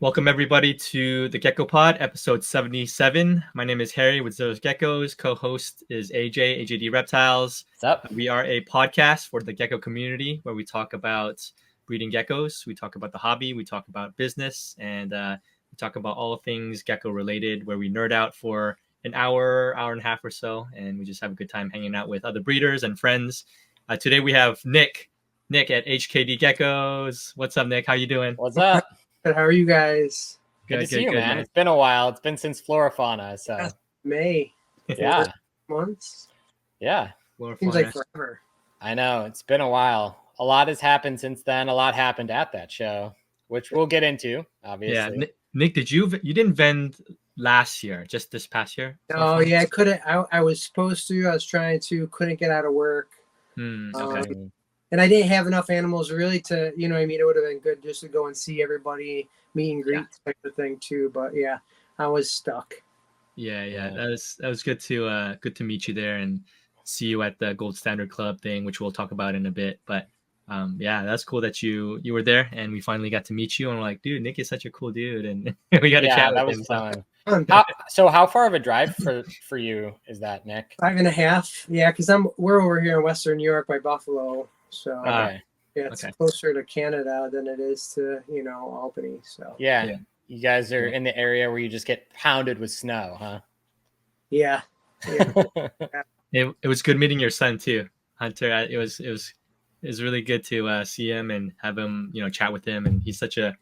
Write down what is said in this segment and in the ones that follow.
Welcome everybody to the Gecko Pod, episode 77. My name is Harry with Those Geckos. Co-host is AJ, HKD Reptiles. What's up? We are a podcast for the gecko community where we talk about breeding geckos. We talk about the hobby. We talk about business, and we talk about all things gecko related. Where we nerd out for an hour and a half or so, and we just have a good time hanging out with other breeders and friends. Today we have Nick at HKD Geckos. What's up, Nick? How you doing? What's up? How are you guys? Good to see you, man. It's been a while. It's been since Flora Fauna, so May. yeah, Months. Yeah, Flora Seems Fauna. like forever. I know it's been a while. A lot has happened since then. A lot happened at that show, which we'll get into, obviously. Yeah, Nick, you didn't vend last year, just this past year? Oh yeah, I couldn't. I was supposed to. I was trying to. Couldn't get out of work. Okay. And I didn't have enough animals really to, you know what I mean? It would have been good just to go and see everybody, meet and greet type of thing too. But yeah, I was stuck. Yeah. That was good to meet you there and see you at the Gold Standard Club thing, which we'll talk about in a bit. But yeah, that's cool that you were there and we finally got to meet you. And we're like, dude, Nick is such a cool dude, and we got to chat with that him. was fun. So how far of a drive for you is that, Nick? 5.5. Yeah, because we're over here in Western New York by Buffalo. So Okay. yeah, it's closer to Canada than it is to, Albany. So Yeah. You guys are in the area where you just get pounded with snow, huh? yeah. It was good meeting your son too, Hunter. It was really good to see him and have him, chat with him. And he's such a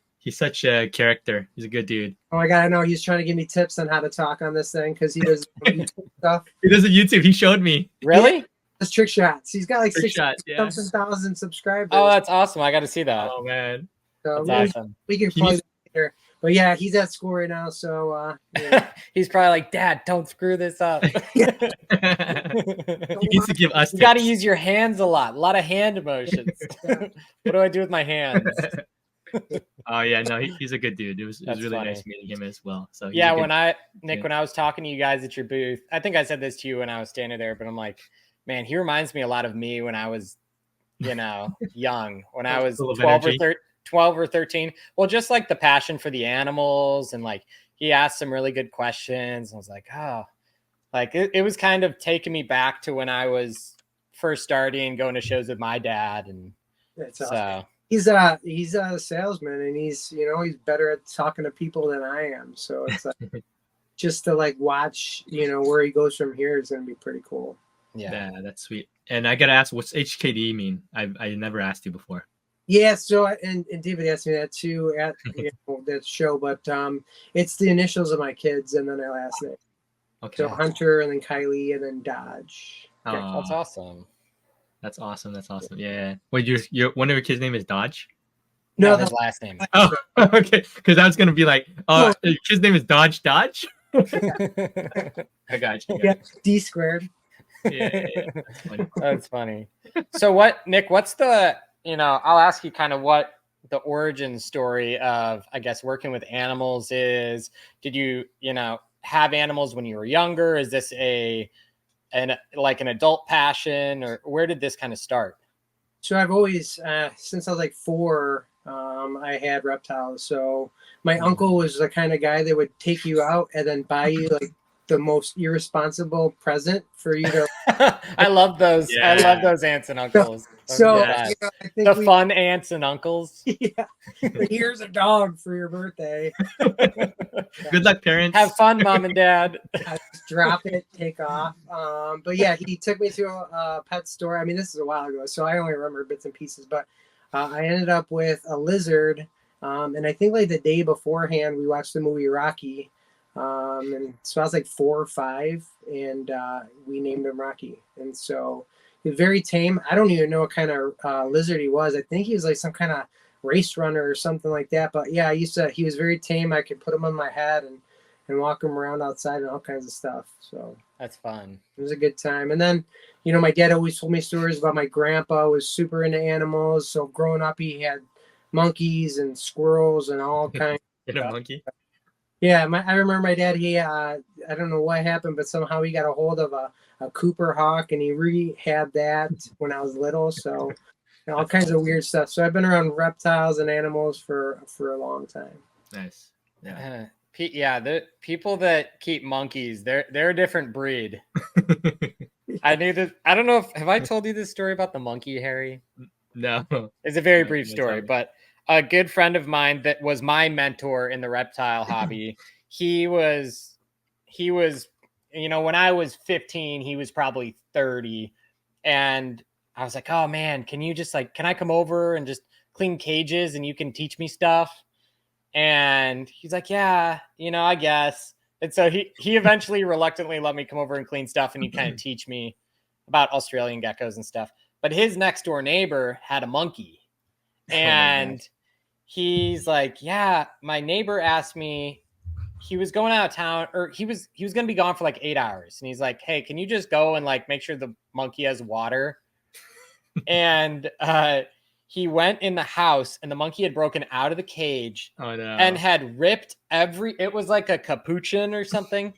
character. He's a good dude. Oh my God, I know he's trying to give me tips on how to talk on this thing because he does YouTube stuff. He does a YouTube. He showed me. Really? That's trick shots. He's got like Trick 6 shots, yeah. something thousand subscribers. Oh, that's awesome. I got to see that. Oh man. So That's awesome. we can plug it later. But yeah, he's at school right now. So He's probably like, Dad, don't screw this up. He needs to give us You got to tips. use your hands a lot of hand emotions. What do I do with my hands? Oh yeah, no, he's a good dude. It was That's really funny. nice meeting him as well. So he's Yeah, a good- when I was talking to you guys at your booth, I think I said this to you when I was standing there, but I'm like, man, he reminds me a lot of me when I was, young, when I was Full of 12 or 13. Well, just like the passion for the animals, and like he asked some really good questions. I was like, oh, like it was kind of taking me back to when I was first starting going to shows with my dad. And that's so awesome. He's a salesman, and he's better at talking to people than I am. So it's like, just to like watch where he goes from here is gonna be pretty cool. yeah. that's sweet. And I gotta ask, what's HKD mean? I never asked you before. Yeah, so and David asked me that too at that show, but it's the initials of my kids and then their last name. Okay. So Hunter and then Kylie and then Dodge. Oh, That's awesome. That's awesome. Yeah. Wait, your one of your kids' name is Dodge? No, No, his last name. Oh, okay. Because I was gonna be like, your kid's name is Dodge. I got you. yeah, D squared. Yeah. That's funny. That's funny. So Nick, what's the, I'll ask you kind of what the origin story of, I guess, working with animals is. Did you, have animals when you were younger? Is this an adult passion, or where did this kind of start? So I've always, since I was like 4, I had reptiles. So my uncle was the kind of guy that would take you out and then buy you like the most irresponsible present for you to. I love those. Yeah. I love those aunts and uncles. So Yeah. I think The fun aunts and uncles. Yeah, here's a dog for your birthday. Good luck, parents. Have fun, Mom and Dad. Just drop it, take off. But yeah, he took me to a pet store. I mean, this is a while ago, so I only remember bits and pieces. But I ended up with a lizard, and I think like the day beforehand, we watched the movie Rocky. And so I was like 4 or 5, and we named him Rocky. And so he was very tame. I don't even know what kind of lizard he was. I think he was like some kind of race runner or something like that. But yeah, he was very tame. I could put him on my head and walk him around outside and all kinds of stuff. So That's fun. it was a good time. And then, my dad always told me stories about my grandpa was super into animals. So growing up, he had monkeys and squirrels and all kinds. Get a monkey. Yeah, I remember my dad. I don't know what happened, but somehow he got a hold of a Cooper hawk, and he rehabbed that when I was little. So all kinds of weird stuff. So I've been around reptiles and animals for a long time. Nice. Yeah. Yeah, the people that keep monkeys, they're a different breed. I knew that. I don't know if have I told you this story about the monkey, Harry? No. It's a very No, brief no, story, tell me. but a good friend of mine that was my mentor in the reptile hobby, he was, when I was 15, he was probably 30. And I was like, oh man, can I come over and just clean cages and you can teach me stuff? And he's like, yeah, I guess. And so he eventually reluctantly let me come over and clean stuff, and he'd kind of teach me about Australian geckos and stuff. But his next door neighbor had a monkey. And he's like, yeah, my neighbor asked me, he was going out of town, or he was going to be gone for like 8 hours. And he's like, hey, can you just go and like make sure the monkey has water? And he went in the house, and the monkey had broken out of the cage and had ripped it was like a capuchin or something.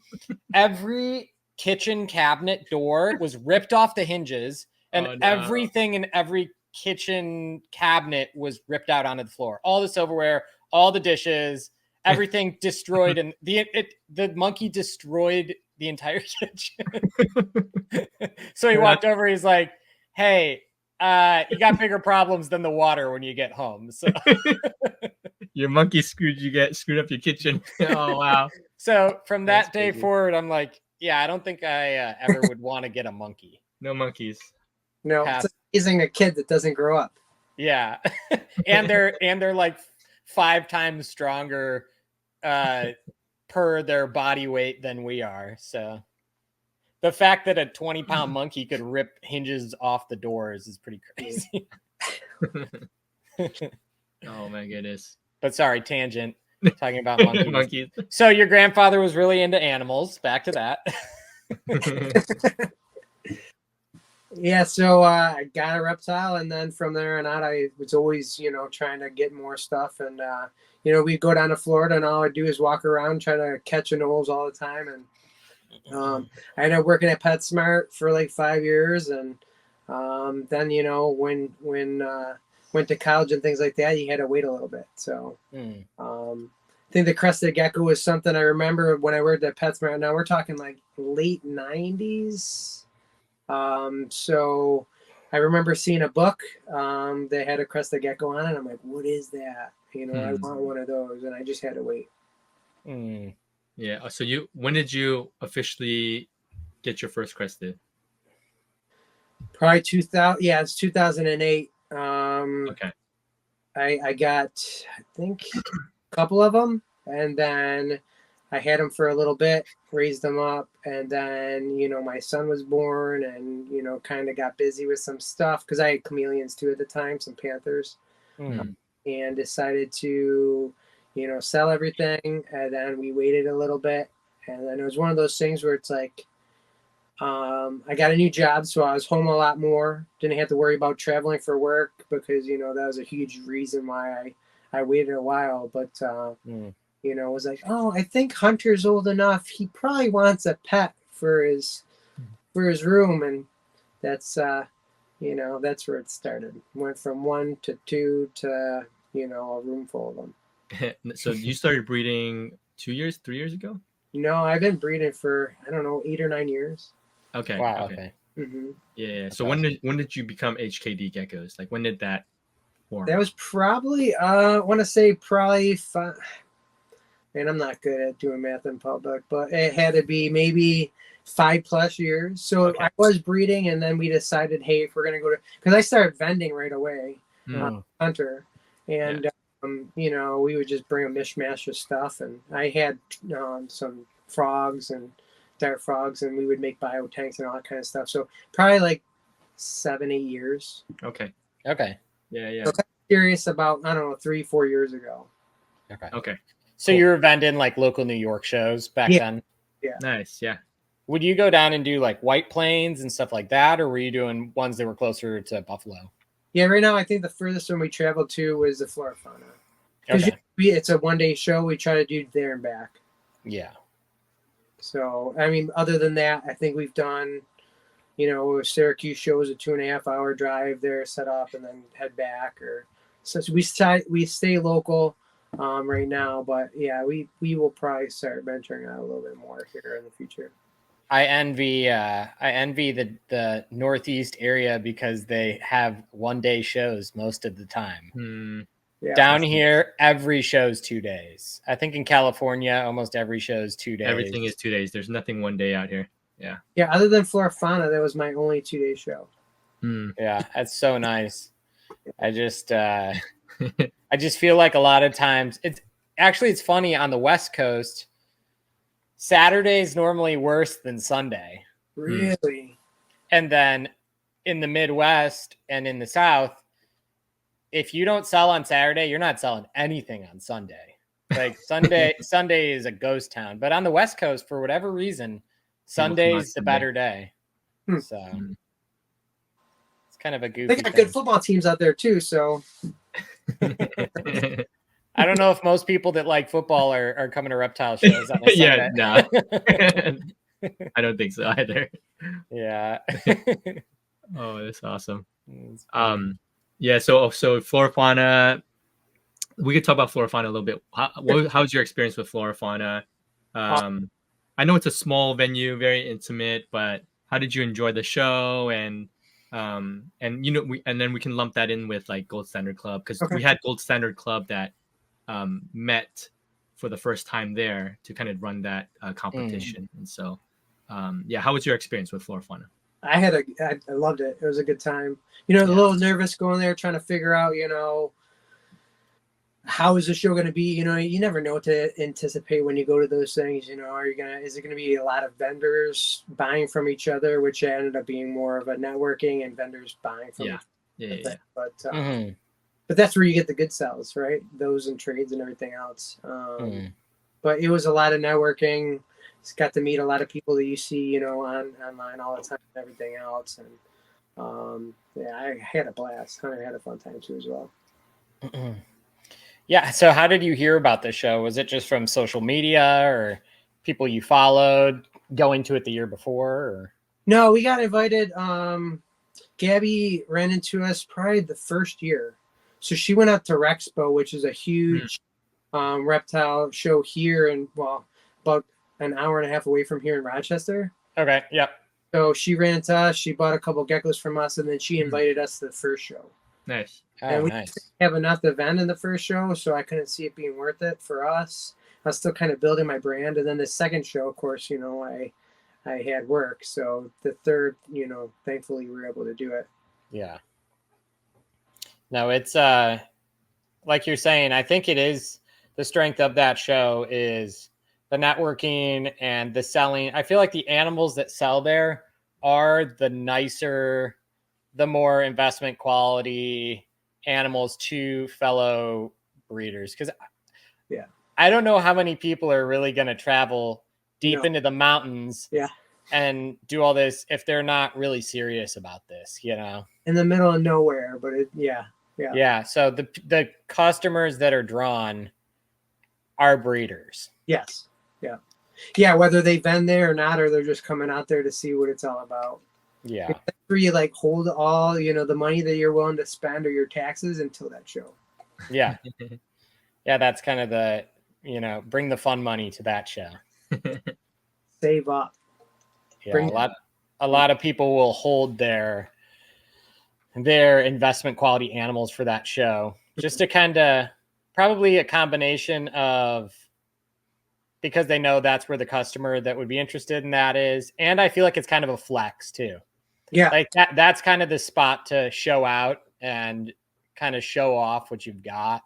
Every kitchen cabinet door was ripped off the hinges, and everything in every kitchen cabinet was ripped out onto the floor. All the silverware, all the dishes, everything destroyed, and the monkey destroyed the entire kitchen. So he walked over, he's like, hey, you got bigger problems than the water when you get home. So your monkey screwed up your kitchen. Oh wow. So from that day forward, I'm like, yeah, I don't think I ever would want to get a monkey. No monkeys. No, it's like raising a kid that doesn't grow up. Yeah. and they're like 5 times stronger per their body weight than we are. So the fact that a 20-pound monkey could rip hinges off the doors is pretty crazy. Oh my goodness. But sorry, tangent. Talking about monkeys. Monkeys. So your grandfather was really into animals. Back to that. Yeah, so I got a reptile, and then from there on out, I was always, trying to get more stuff. And, we'd go down to Florida, and all I'd do is walk around, try to catch anoles all the time. And I ended up working at PetSmart for like 5 years. And then, when went to college and things like that, you had to wait a little bit. So I think the crested gecko was something I remember when I worked at PetSmart. Now we're talking like late 90s. So I remember seeing a book that had a crested gecko on it. I'm like, what is that? I want one of those, and I just had to wait. Yeah. So when did you officially get your first crested? Probably 2000. Yeah, it's 2008. Okay. I got, I think, a couple of them, and then I had them for a little bit, raised them up, and then, my son was born, and, kind of got busy with some stuff because I had chameleons too at the time, some panthers, and decided to, sell everything. And then we waited a little bit, and then it was one of those things where it's like, I got a new job, so I was home a lot more. Didn't have to worry about traveling for work because, that was a huge reason why I waited a while. But, was like, oh, I think Hunter's old enough. He probably wants a pet for his room. And that's, that's where it started. Went from 1 to 2 to, a room full of them. So you started breeding 2 years, 3 years ago? No, I've been breeding for, I don't know, 8 or 9 years. Okay. Wow. Okay. Mm-hmm. Yeah. That's So awesome. when did you become HKD Geckos? Like when did that form? That was probably, I want to say probably 5. And I'm not good at doing math in public, but it had to be maybe 5+ years. So I was breeding, and then we decided, hey, if we're going to go to, because I started vending right away, Hunter. And, we would just bring a mishmash of stuff. And I had some frogs and dart frogs, and we would make bio tanks and all that kind of stuff. So probably like 7-8 years. Okay. Yeah. So I'm curious about, I don't know, 3-4 years ago. Okay. So you were vending like local New York shows back then? Yeah. Nice. Yeah. Would you go down and do like White Plains and stuff like that, or were you doing ones that were closer to Buffalo? Yeah, right now I think the furthest one we traveled to was the Flora Fauna. Because it's a 1-day show. We try to do there and back. Yeah. So, I mean, other than that, I think we've done, Syracuse shows a 2.5-hour drive there, set up, and then head back. Or so we stay local. right now. But yeah, we will probably start venturing out a little bit more here in the future. I envy the Northeast area because they have 1-day shows most of the time. Yeah. Down here, every show's 2 days. I think in California, almost every show's 2 days. Everything is 2 days. There's nothing 1 day out here. Yeah. Yeah. Other than Flora Fauna, that was my only 2-day show. Yeah, that's so nice. I just feel like a lot of times it's funny on the West Coast. Saturday's normally worse than Sunday. Really? And then in the Midwest and in the South, if you don't sell on Saturday, you're not selling anything on Sunday. Like Sunday is a ghost town. But on the West Coast, for whatever reason, Sunday's the better day. So it's kind of a goofy They got good football teams out there too, so I don't know if most people that like football are coming to reptile shows on a Sunday. Yeah, no. I don't think so either. Yeah. Oh, that's awesome. Yeah, so Flora Fauna, we could talk about Flora Fauna a little bit. How's your experience with Flora Fauna? I know it's a small venue, very intimate, but how did you enjoy the show? And then we can lump that in with like Gold Standard Club, because we had Gold Standard Club that met for the first time there to kind of run that competition. And so, how was your experience with Flora Fauna? I loved it. It was a good time. A little nervous going there, trying to figure out, how is the show going to be? You never know what to anticipate when you go to those things. Is it going to be a lot of vendors buying from each other, which ended up being more of a networking and vendors buying from each other. But that's where you get the good sales, right? Those and trades and everything else. But it was a lot of networking. Just got to meet a lot of people that you see, online all the time and everything else. And I had a blast. Hunter had a fun time too as well. Yeah. So how did you hear about the show? Was it just from social media or people you followed going to it the year before? Or? No, we got invited. Gabby ran into us probably the first year. So she went out to Rexpo, which is a huge reptile show here and about an hour and a half away from here in Rochester. Okay. Yep. So she ran into us. She bought a couple geckos from us, and then she invited us to the first show. Nice. And we didn't have enough to vend in the first show, so I couldn't see it being worth it for us. I was still kind of building my brand. And then the second show, of course, I had work. So the third, thankfully we were able to do it. Yeah. No, it's like you're saying, I think it is the strength of that show is the networking and the selling. I feel like the animals that sell there are the nicer, the more investment quality animals to fellow breeders. Because I don't know how many people are really going to travel deep into the mountains and do all this if they're not really serious about this, in the middle of nowhere. But so the customers that are drawn are breeders. Yes. Whether they've been there or not, or they're just coming out there to see what it's all about. Yeah. That's where you hold all, the money that you're willing to spend or your taxes until that show. Yeah. Yeah. That's kind of the, bring the fun money to that show. Save up. Yeah. A lot of people will hold their investment quality animals for that show, just to kind of probably a combination of, because they know that's where the customer that would be interested in that is. And I feel like it's kind of a flex too. Yeah. Like that's kind of the spot to show out and kind of show off what you've got.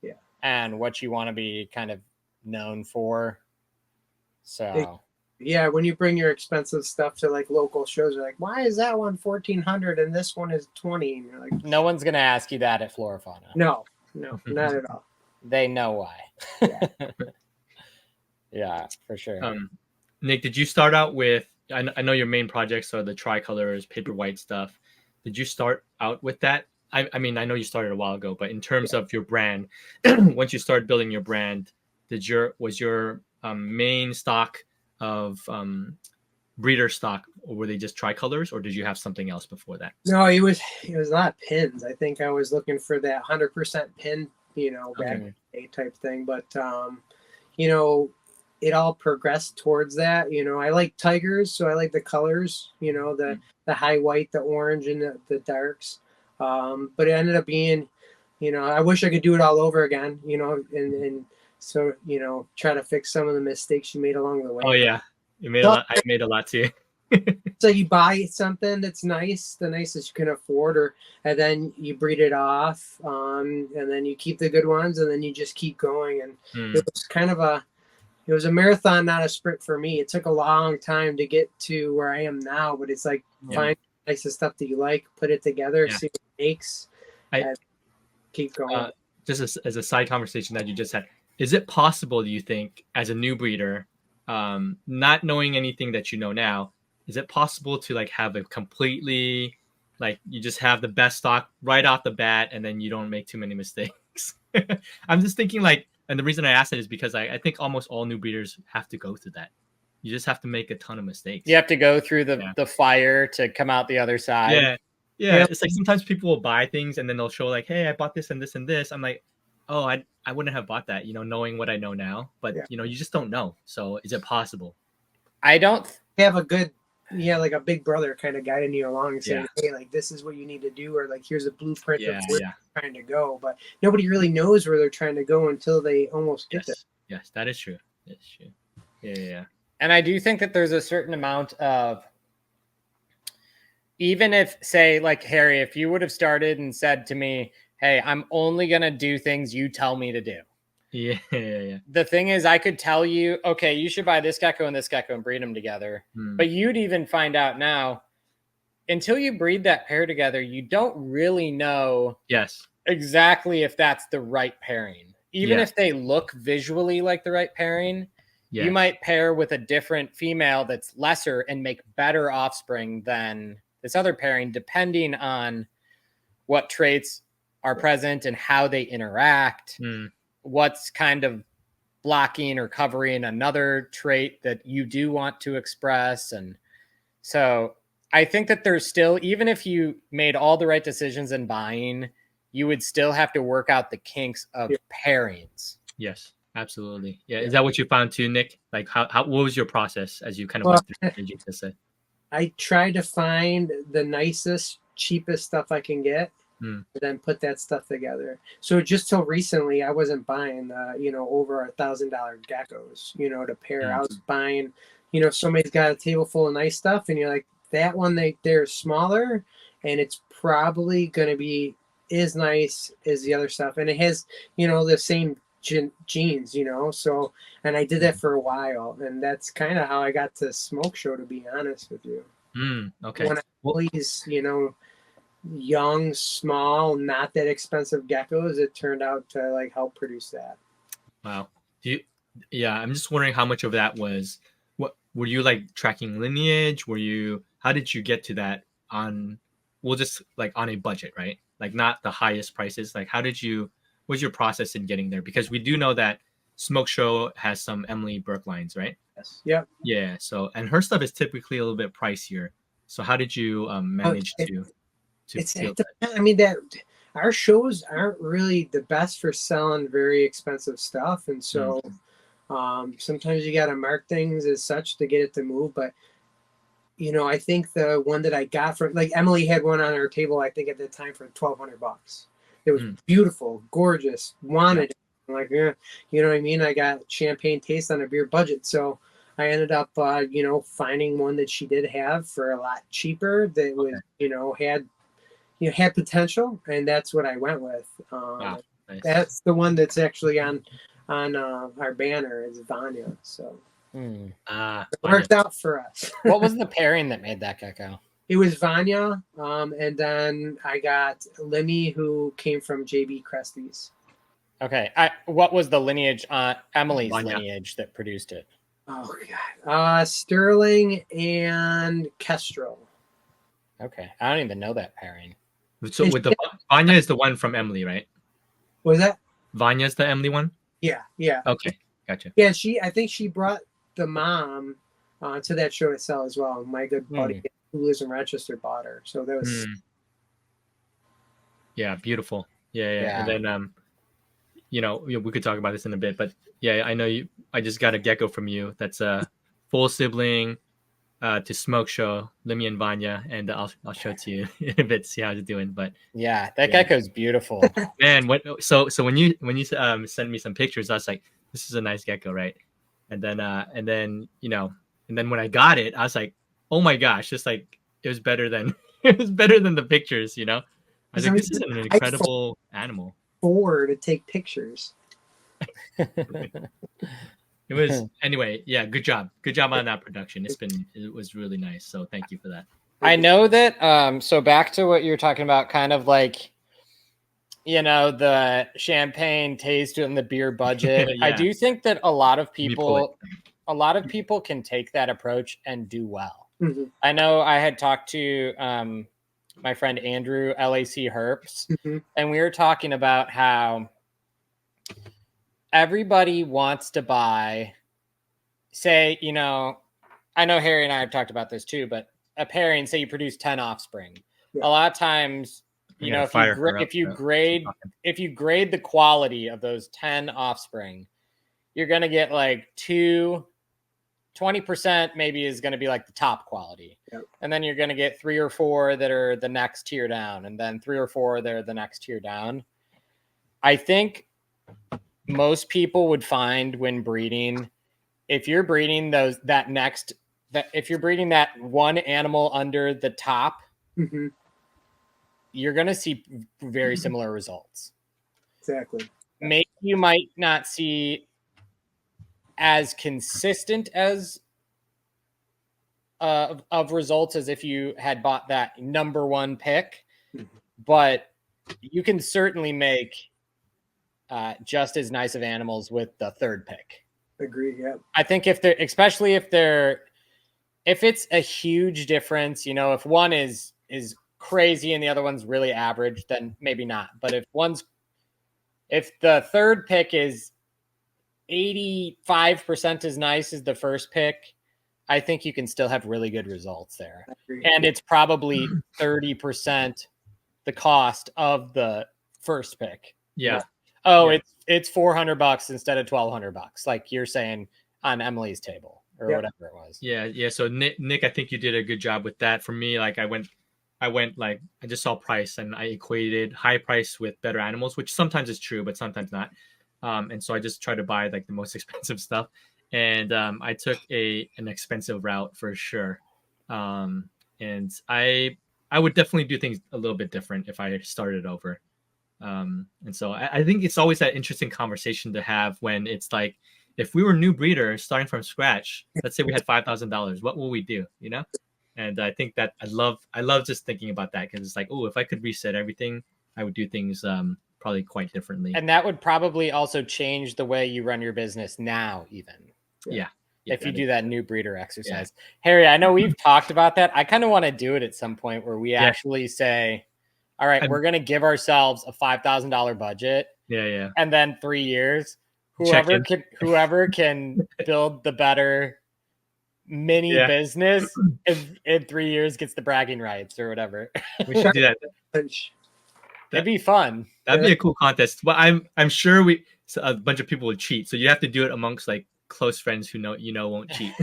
Yeah. And what you want to be kind of known for. So when you bring your expensive stuff to local shows, you're like, why is that one $1,400 and this one is $20? And you're like, no one's gonna ask you that at Flora Fauna. No, not at all. They know why. Yeah. Yeah, for sure. Nick, did you start out with, I know your main projects are the tricolors, paper white stuff. Did you start out with that? I mean, I know you started a while ago, but in terms of your brand, once you started building your brand, was your main stock of breeder stock, or were they just tricolors, or did you have something else before that? No, it was a lot of pins. I think I was looking for that 100% pin back in the day type thing. But it all progressed towards that. I like tigers, so I like the colors. The high white, the orange, and the darks. But it ended up being, I wish I could do it all over again. And so try to fix some of the mistakes you made along the way. Oh yeah, you made a lot. I made a lot too. So you buy something that's nice, the nicest you can afford, and then you breed it off, and then you keep the good ones, and then you just keep going. And it was kind of it was a marathon, not a sprint for me. It took a long time to get to where I am now, but it's like find the nicest stuff that you like, put it together, see what it makes, and keep going. Just as a side conversation that you just had, is it possible, do you think, as a new breeder, not knowing anything that you know now, is it possible to like have a completely, like you just have the best stock right off the bat and then you don't make too many mistakes? I'm just thinking like, and the reason I asked it is because I think almost all new breeders have to go through that. You just have to make a ton of mistakes. You have to go through the fire to come out the other side. Yeah. It's like sometimes people will buy things and then they'll show like, hey, I bought this and this and this. I'm like, oh, I wouldn't have bought that, knowing what I know now. But, you just don't know. So is it possible? I don't have a good, like a big brother kind of guiding you along and saying, hey, like this is what you need to do, or like here's a blueprint of where they're trying to go. But nobody really knows where they're trying to go until they almost get there. Yes, that is true. That's true. Yeah. And I do think that there's a certain amount of, even if, say, like Harry, if you would have started and said to me, hey, I'm only going to do things you tell me to do. Yeah. The thing is, I could tell you, okay, you should buy this gecko and breed them together. But you'd even find out now, until you breed that pair together, you don't really know exactly if that's the right pairing. Even if they look visually like the right pairing, you might pair with a different female that's lesser and make better offspring than this other pairing, depending on what traits are present and how they interact. What's kind of blocking or covering another trait that you do want to express. And so I think that there's still, even if you made all the right decisions in buying, you would still have to work out the kinks of pairings. Yes, absolutely. Yeah. Is that what you found too, Nick? Like what was your process as you kind of went through it, you just said? I try to find the nicest, cheapest stuff I can get. And then put that stuff together. So just till recently, I wasn't buying over $1,000 geckos, to pair. I was buying, if somebody's got a table full of nice stuff, and you're like, that one they're smaller, and it's probably going to be as nice as the other stuff, and it has the same genes, So, and I did that for a while, and that's kind of how I got to Smokeshow, to be honest with you. Okay. When I always, young, small, not that expensive geckos, it turned out to like help produce that. Wow. I'm just wondering how much of that was, what were you like tracking lineage? How did you get to that we'll just like on a budget, right? Like not the highest prices. Like what's your process in getting there? Because we do know that Smokeshow has some Emily Burke lines, right? Yes. Yep. Yeah. So, and her stuff is typically a little bit pricier. So how did you manage to I mean, that our shows aren't really the best for selling very expensive stuff, and so sometimes you got to mark things as such to get it to move. But I think the one that I got for, like, Emily had one on her table, I think at the time, for $1,200. It was beautiful, gorgeous, wanted it. I'm like, you know what I mean? I got champagne taste on a beer budget, so I ended up finding one that she did have for a lot cheaper that was had potential, and that's what I went with. Wow, nice. That's the one that's actually on our banner is Vanya. So it worked out for us. What was the pairing that made that gecko? It was Vanya, and then I got Lemmy, who came from JB Cresty's. Okay, what was the lineage on Emily's lineage that produced it? Oh God, Sterling and Kestrel. Okay, I don't even know that pairing. So with the Vanya is the one from Emily, right? Was that Vanya's the Emily one? Yeah. Okay, gotcha. Yeah, I think she brought the mom to that show to sell as well. My good buddy who lives in Rochester bought her, so that was yeah, beautiful. Yeah. And then we could talk about this in a bit, but yeah, I know you. I just got a gecko from you. That's a full sibling to Smokeshow, Lemmy and Vanya, and I'll show it to you in a bit, see how it's doing. But yeah, that gecko's beautiful. man, so when you sent me some pictures, I was like, this is a nice gecko, right? And then when I got it, I was like, oh my gosh, just like it was better than it was better than the pictures. I was like, this is an incredible animal. To take pictures. It was anyway. Yeah, good job on that production. It was really nice. So thank you for that. I know that. So back to what you were talking about, kind of like, the champagne taste and the beer budget. Yeah. I do think that a lot of people can take that approach and do well. Mm-hmm. I know I had talked to my friend Andrew, LAC Herps, mm-hmm. and we were talking about how everybody wants to buy, say, I know Harry and I have talked about this too, but a pairing, say you produce 10 offspring. Yeah. A lot of times, if you grade the quality of those 10 offspring, you're going to get like 20% maybe is going to be like the top quality. Yep. And then you're going to get 3 or 4 that are the next tier down, and then 3 or 4 that are the next tier down. I think most people would find when breeding, if you're breeding if you're breeding that one animal under the top, mm-hmm. you're going to see very similar results. Exactly. Maybe you might not see as consistent as of results as if you had bought that number 1 pick, mm-hmm. but you can certainly make just as nice of animals with the 3rd pick. Agree. Yeah. I think if it's a huge difference, if one is crazy and the other one's really average, then maybe not. But if the 3rd pick is 85% as nice as the 1st pick, I think you can still have really good results there. And it's probably 30% the cost of the 1st pick. Yeah. It's $400 instead of $1,200, like you're saying on Emily's table or whatever it was. Yeah. So Nick, I think you did a good job with that. For me, like I went like I just saw price and I equated high price with better animals, which sometimes is true, but sometimes not. And so I just try to buy like the most expensive stuff. And I took an expensive route for sure. And I would definitely do things a little bit different if I started over. And so I think it's always that interesting conversation to have when it's like, if we were new breeders starting from scratch, let's say we had $5,000, what will we do? And I think that I love just thinking about that, because it's like, oh, if I could reset everything, I would do things probably quite differently. And that would probably also change the way you run your business now, even. Yeah. If you do that new breeder exercise. Yeah. Harry, I know we've talked about that. I kind of want to do it at some point where we actually say, all right, we're going to give ourselves a $5,000 budget. Yeah. And then 3 years, whoever can build the better mini business in 3 years gets the bragging rights or whatever. We should do that. It'd be fun. That'd be a cool contest. But I'm sure a bunch of people would cheat. So you have to do it amongst like close friends who won't cheat.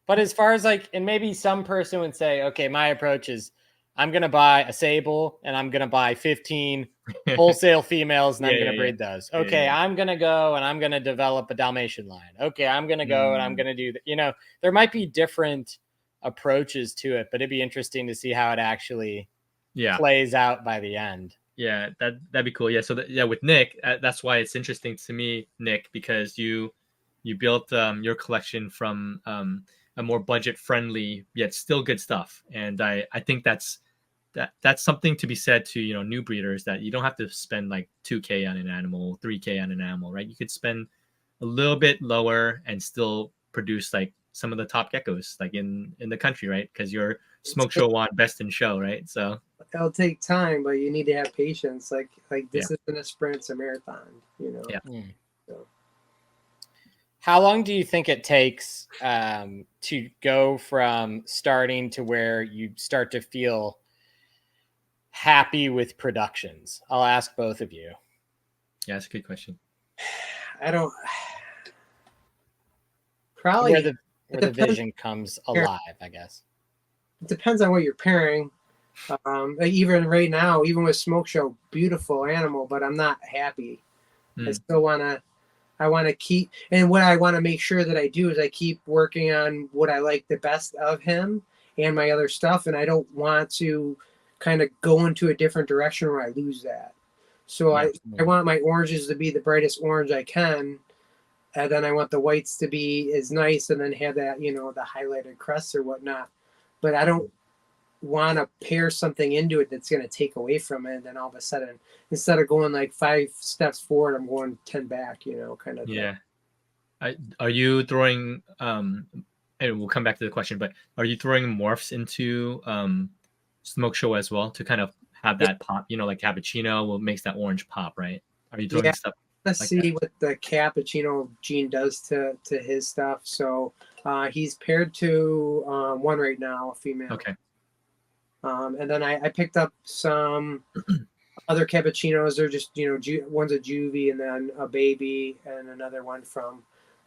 But as far as like, and maybe some person would say, okay, my approach is I'm going to buy a sable and I'm going to buy 15 wholesale females and I'm going to breed those. Okay. I'm going to go and I'm going to develop a Dalmatian line. Okay. I'm going to go and I'm going to do that. There might be different approaches to it, but it'd be interesting to see how it actually plays out by the end. Yeah, that'd be cool. Yeah. So with Nick, that's why it's interesting to me, Nick, because you built your collection from a more budget friendly yet still good stuff. And I think that's something to be said to, new breeders, that you don't have to spend like $2,000 on an animal, $3,000 on an animal, right? You could spend a little bit lower and still produce like some of the top geckos like in the country, right? Because your Smokeshow won best in show, right? So it'll take time, but you need to have patience. Like this isn't a sprint, it's a marathon, Yeah. So. How long do you think it takes to go from starting to where you start to feel happy with productions? I'll ask both of you. Yeah, that's a good question. I don't. Where Probably the vision comes alive, I guess. it depends on what you're pairing. Like even right now, even with Smokeshow, beautiful animal, but I'm not happy. I still I want to keep, and what I want to make sure that I do is I keep working on what I like the best of him and my other stuff, and I don't want to kind of go into a different direction where I lose that. So I want my oranges to be the brightest orange I can, and then I want the whites to be as nice, and then have that, you know, the highlighted crests or whatnot. But I don't want to pair something into it that's going to take away from it, and then all of a sudden, instead of going like 5 steps forward, I'm going 10 back, you know, kind of thing. Are you throwing and we'll come back to the question, but are you throwing morphs into Smokeshow as well to kind of have that pop, you know, like cappuccino will makes that orange pop, right? Are you throwing stuff? Let's see what the cappuccino gene does to his stuff. So he's paired to one right now, a female. Okay. And then I picked up some other cappuccinos. They're just, you know, one's a juvie and then a baby, and another one from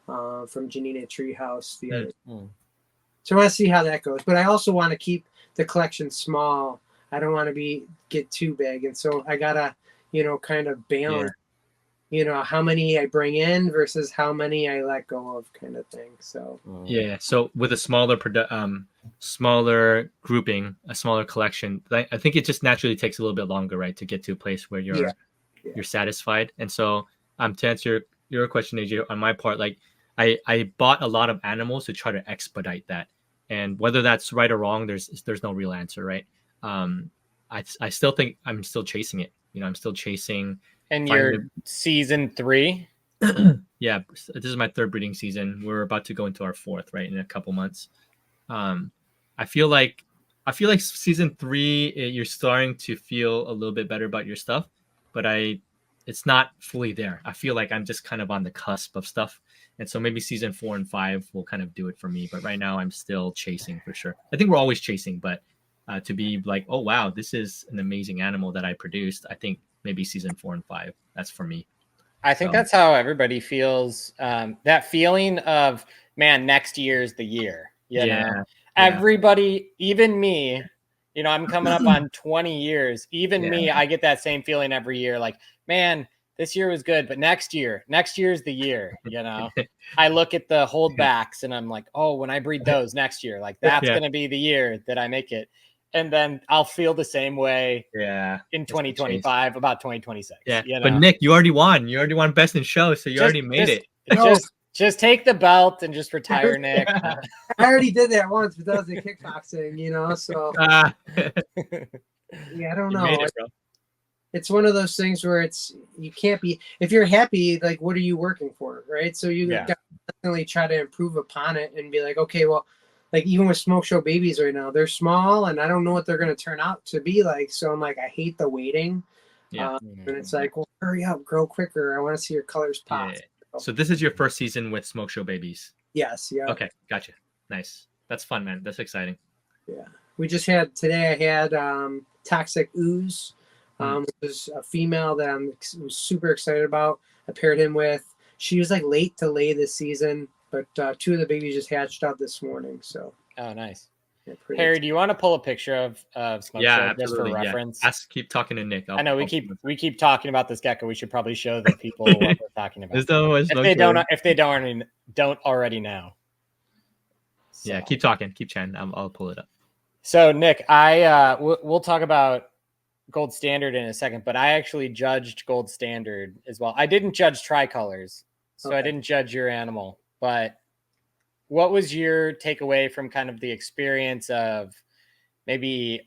Janina Treehouse. The other. So I want to see how that goes. But I also want to keep the collection small. I don't want to get too big, and so I gotta, you know, kind of balance. You know, how many I bring in versus how many I let go of, kind of thing. So so with a smaller smaller grouping, a smaller collection, I think it just naturally takes a little bit longer, right, to get to a place where you're satisfied. And so to answer your question, AJ, on my part, like I bought a lot of animals to try to expedite that, and whether that's right or wrong, there's no real answer, right? I still think I'm still chasing it. You know, I'm still chasing. And you're season 3? Yeah, this is my 3rd breeding season. We're about to go into our 4th, right, in a couple months. I feel like season 3, you're starting to feel a little bit better about your stuff, but it's not fully there. I feel like I'm just kind of on the cusp of stuff, and so maybe season 4 and 5 will kind of do it for me. But right now, I'm still chasing for sure. I think we're always chasing, but to be like, oh wow, this is an amazing animal that I produced, I think maybe season 4 and 5. That's for me. I think that's how everybody feels. That feeling of, man, next year's the year. You know? Everybody, even me, you know, I'm coming up on 20 years. Even me, I get that same feeling every year. Like, man, this year was good, but next year's the year. You know, I look at the holdbacks and I'm like, oh, when I breed those next year, like that's going to be the year that I make it. And then I'll feel the same way in 2025 about 2026. Yeah. You know? But Nick, you already won. You already won best in show, so you already made it. Just take the belt and just retire, Nick. I already did that once, but that was in kickboxing, you know, so yeah, I don't know. It's one of those things where you can't be, if you're happy, like what are you working for, right? So you got to definitely try to improve upon it and be like, okay, well, like even with Smokeshow babies right now, they're small and I don't know what they're going to turn out to be like. So I'm like, I hate the waiting. And it's like, well, hurry up, grow quicker. I want to see your colors pop. So this is your first season with Smokeshow babies? Yes. Yeah. Okay. Gotcha. Nice. That's fun, man. That's exciting. Yeah. We just had, today I had Toxic Ooze, which is a female that was super excited about. I paired him with, she was like late to lay this season, but 2 of the babies just hatched out this morning. So nice. Yeah, Harry, do you want to pull a picture of Smokeshow just for reference? Keep talking to Nick. I know we keep talking about this gecko. We should probably show the people what we're talking about. If they don't already know. So. Yeah, keep talking. Keep chatting. I'll pull it up. So Nick, we'll talk about Gold Standard in a second, but I actually judged Gold Standard as well. I didn't judge tricolors, so I didn't judge your animal. But what was your takeaway from kind of the experience of maybe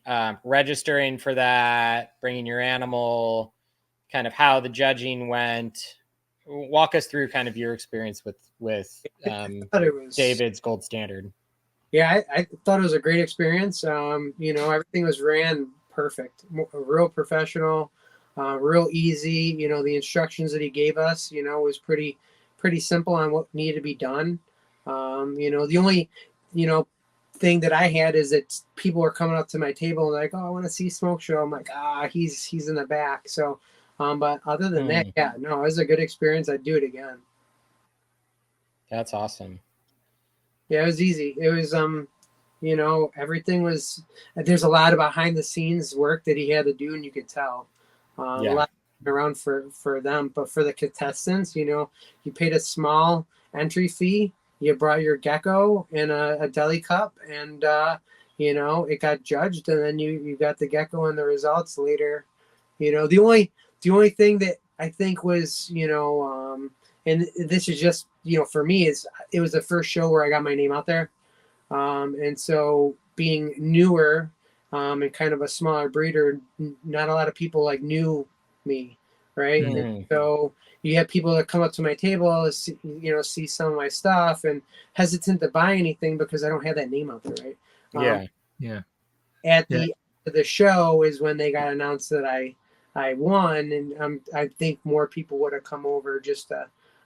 registering for that, bringing your animal, kind of how the judging went? Walk us through kind of your experience with David's Gold Standard. Yeah, I thought it was a great experience. You know, everything was ran perfect, real professional, real easy. You know, the instructions that he gave us, you know, was pretty simple on what needed to be done. You know, the only, you know, thing that I had is that people were coming up to my table and like, oh, I want to see Smokeshow. I'm like, he's in the back. So But other than that, yeah, no, it was a good experience. I'd do it again. That's awesome. Yeah, it was easy. It was you know, everything was. There's a lot of behind the scenes work that he had to do, and you could tell. A lot around for them, but for the contestants, you know, you paid a small entry fee. You brought your gecko in a deli cup, and you know, it got judged, and then you got the gecko and the results later. You know, the only thing that I think was, you know, and this is just, you know, for me, is it was the first show where I got my name out there. And so being newer and kind of a smaller breeder, not a lot of people like knew me, right? And so you have people that come up to my table, you know, see some of my stuff and hesitant to buy anything because I don't have that name out there, right? At the end of the show is when they got announced that I won, and I think more people would have come over. Just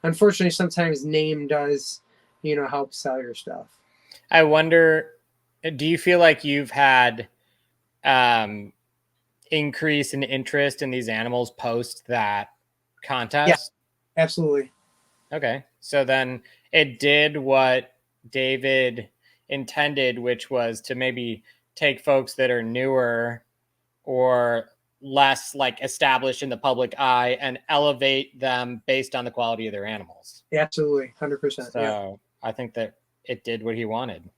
unfortunately, sometimes name does, you know, help sell your stuff. I wonder, do you feel like you've had increase in interest in these animals post that contest? Yeah, absolutely. Okay. So then it did what David intended, which was to maybe take folks that are newer or less like established in the public eye and elevate them based on the quality of their animals. Absolutely. 100%. So I think that it did what he wanted.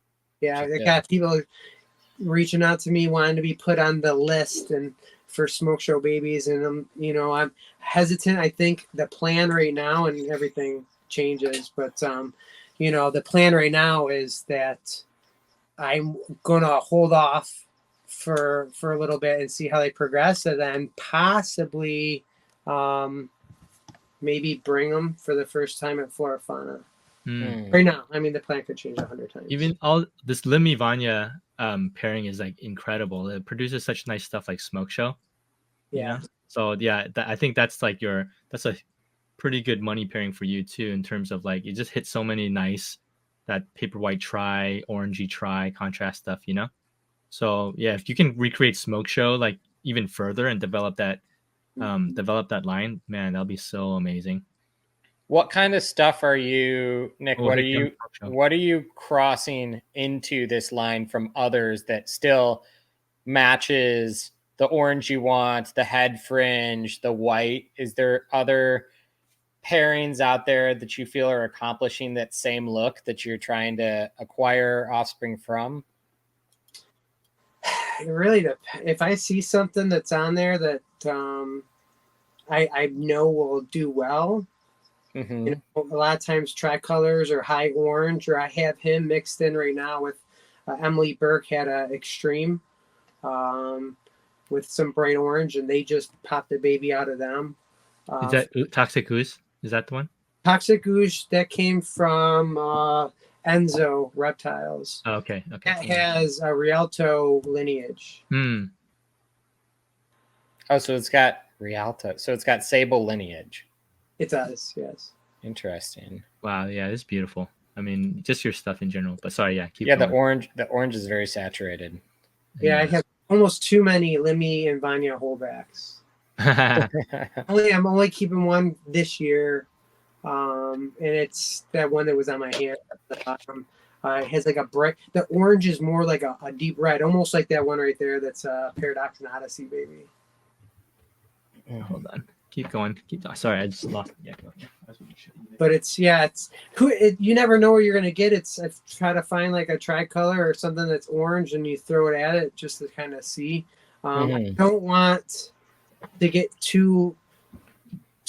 Yeah. It got people reaching out to me, wanting to be put on the list and for Smokeshow babies. And you know, I'm hesitant. I think the plan right now, and everything changes, but you know, the plan right now is that I'm gonna hold off for a little bit and see how they progress, and then possibly maybe bring them for the first time at Flora Fauna. Right now, I mean, the plan could change 100 times. Even all this Limmy Vanya pairing is like incredible. It produces such nice stuff like Smokeshow. Yeah. You know? So yeah, I think that's like that's a pretty good money pairing for you too, in terms of like it just hits so many nice, that paper white tri, orangey tri contrast stuff, you know. So yeah, if you can recreate Smokeshow like even further and develop that line, man, that'll be so amazing. What kind of stuff are you, Nick? What are you crossing into this line from others that still matches the orange you want, the head fringe, the white? Is there other pairings out there that you feel are accomplishing that same look that you're trying to acquire offspring from? It really depends. If I see something that's on there that I know will do well, you know, a lot of times tricolors or high orange, or I have him mixed in right now with Emily Burke had a extreme with some bright orange, and they just popped the baby out of them. Is that Toxic Goose? Is that the one? Toxic Goose that came from Enzo Reptiles. Oh, okay. That has a Rialto lineage. Oh, so it's got Rialto. So it's got Sable lineage. It does, yes. Interesting. Wow, yeah, it's beautiful. I mean, just your stuff in general. But sorry, keep going. The orange is very saturated. Yeah, I have almost too many Limmy and Vanya holdbacks. I'm only keeping one this year, and it's that one that was on my hand at the bottom. It has like a bright. The orange is more like a deep red, almost like that one right there. That's a Paradox and Odyssey baby. Hold on. Keep going. Sorry, I just lost the gecko. But you never know where you're gonna get it. I try to find like a tricolor or something that's orange, and you throw it at it just to kind of see. I don't want to get too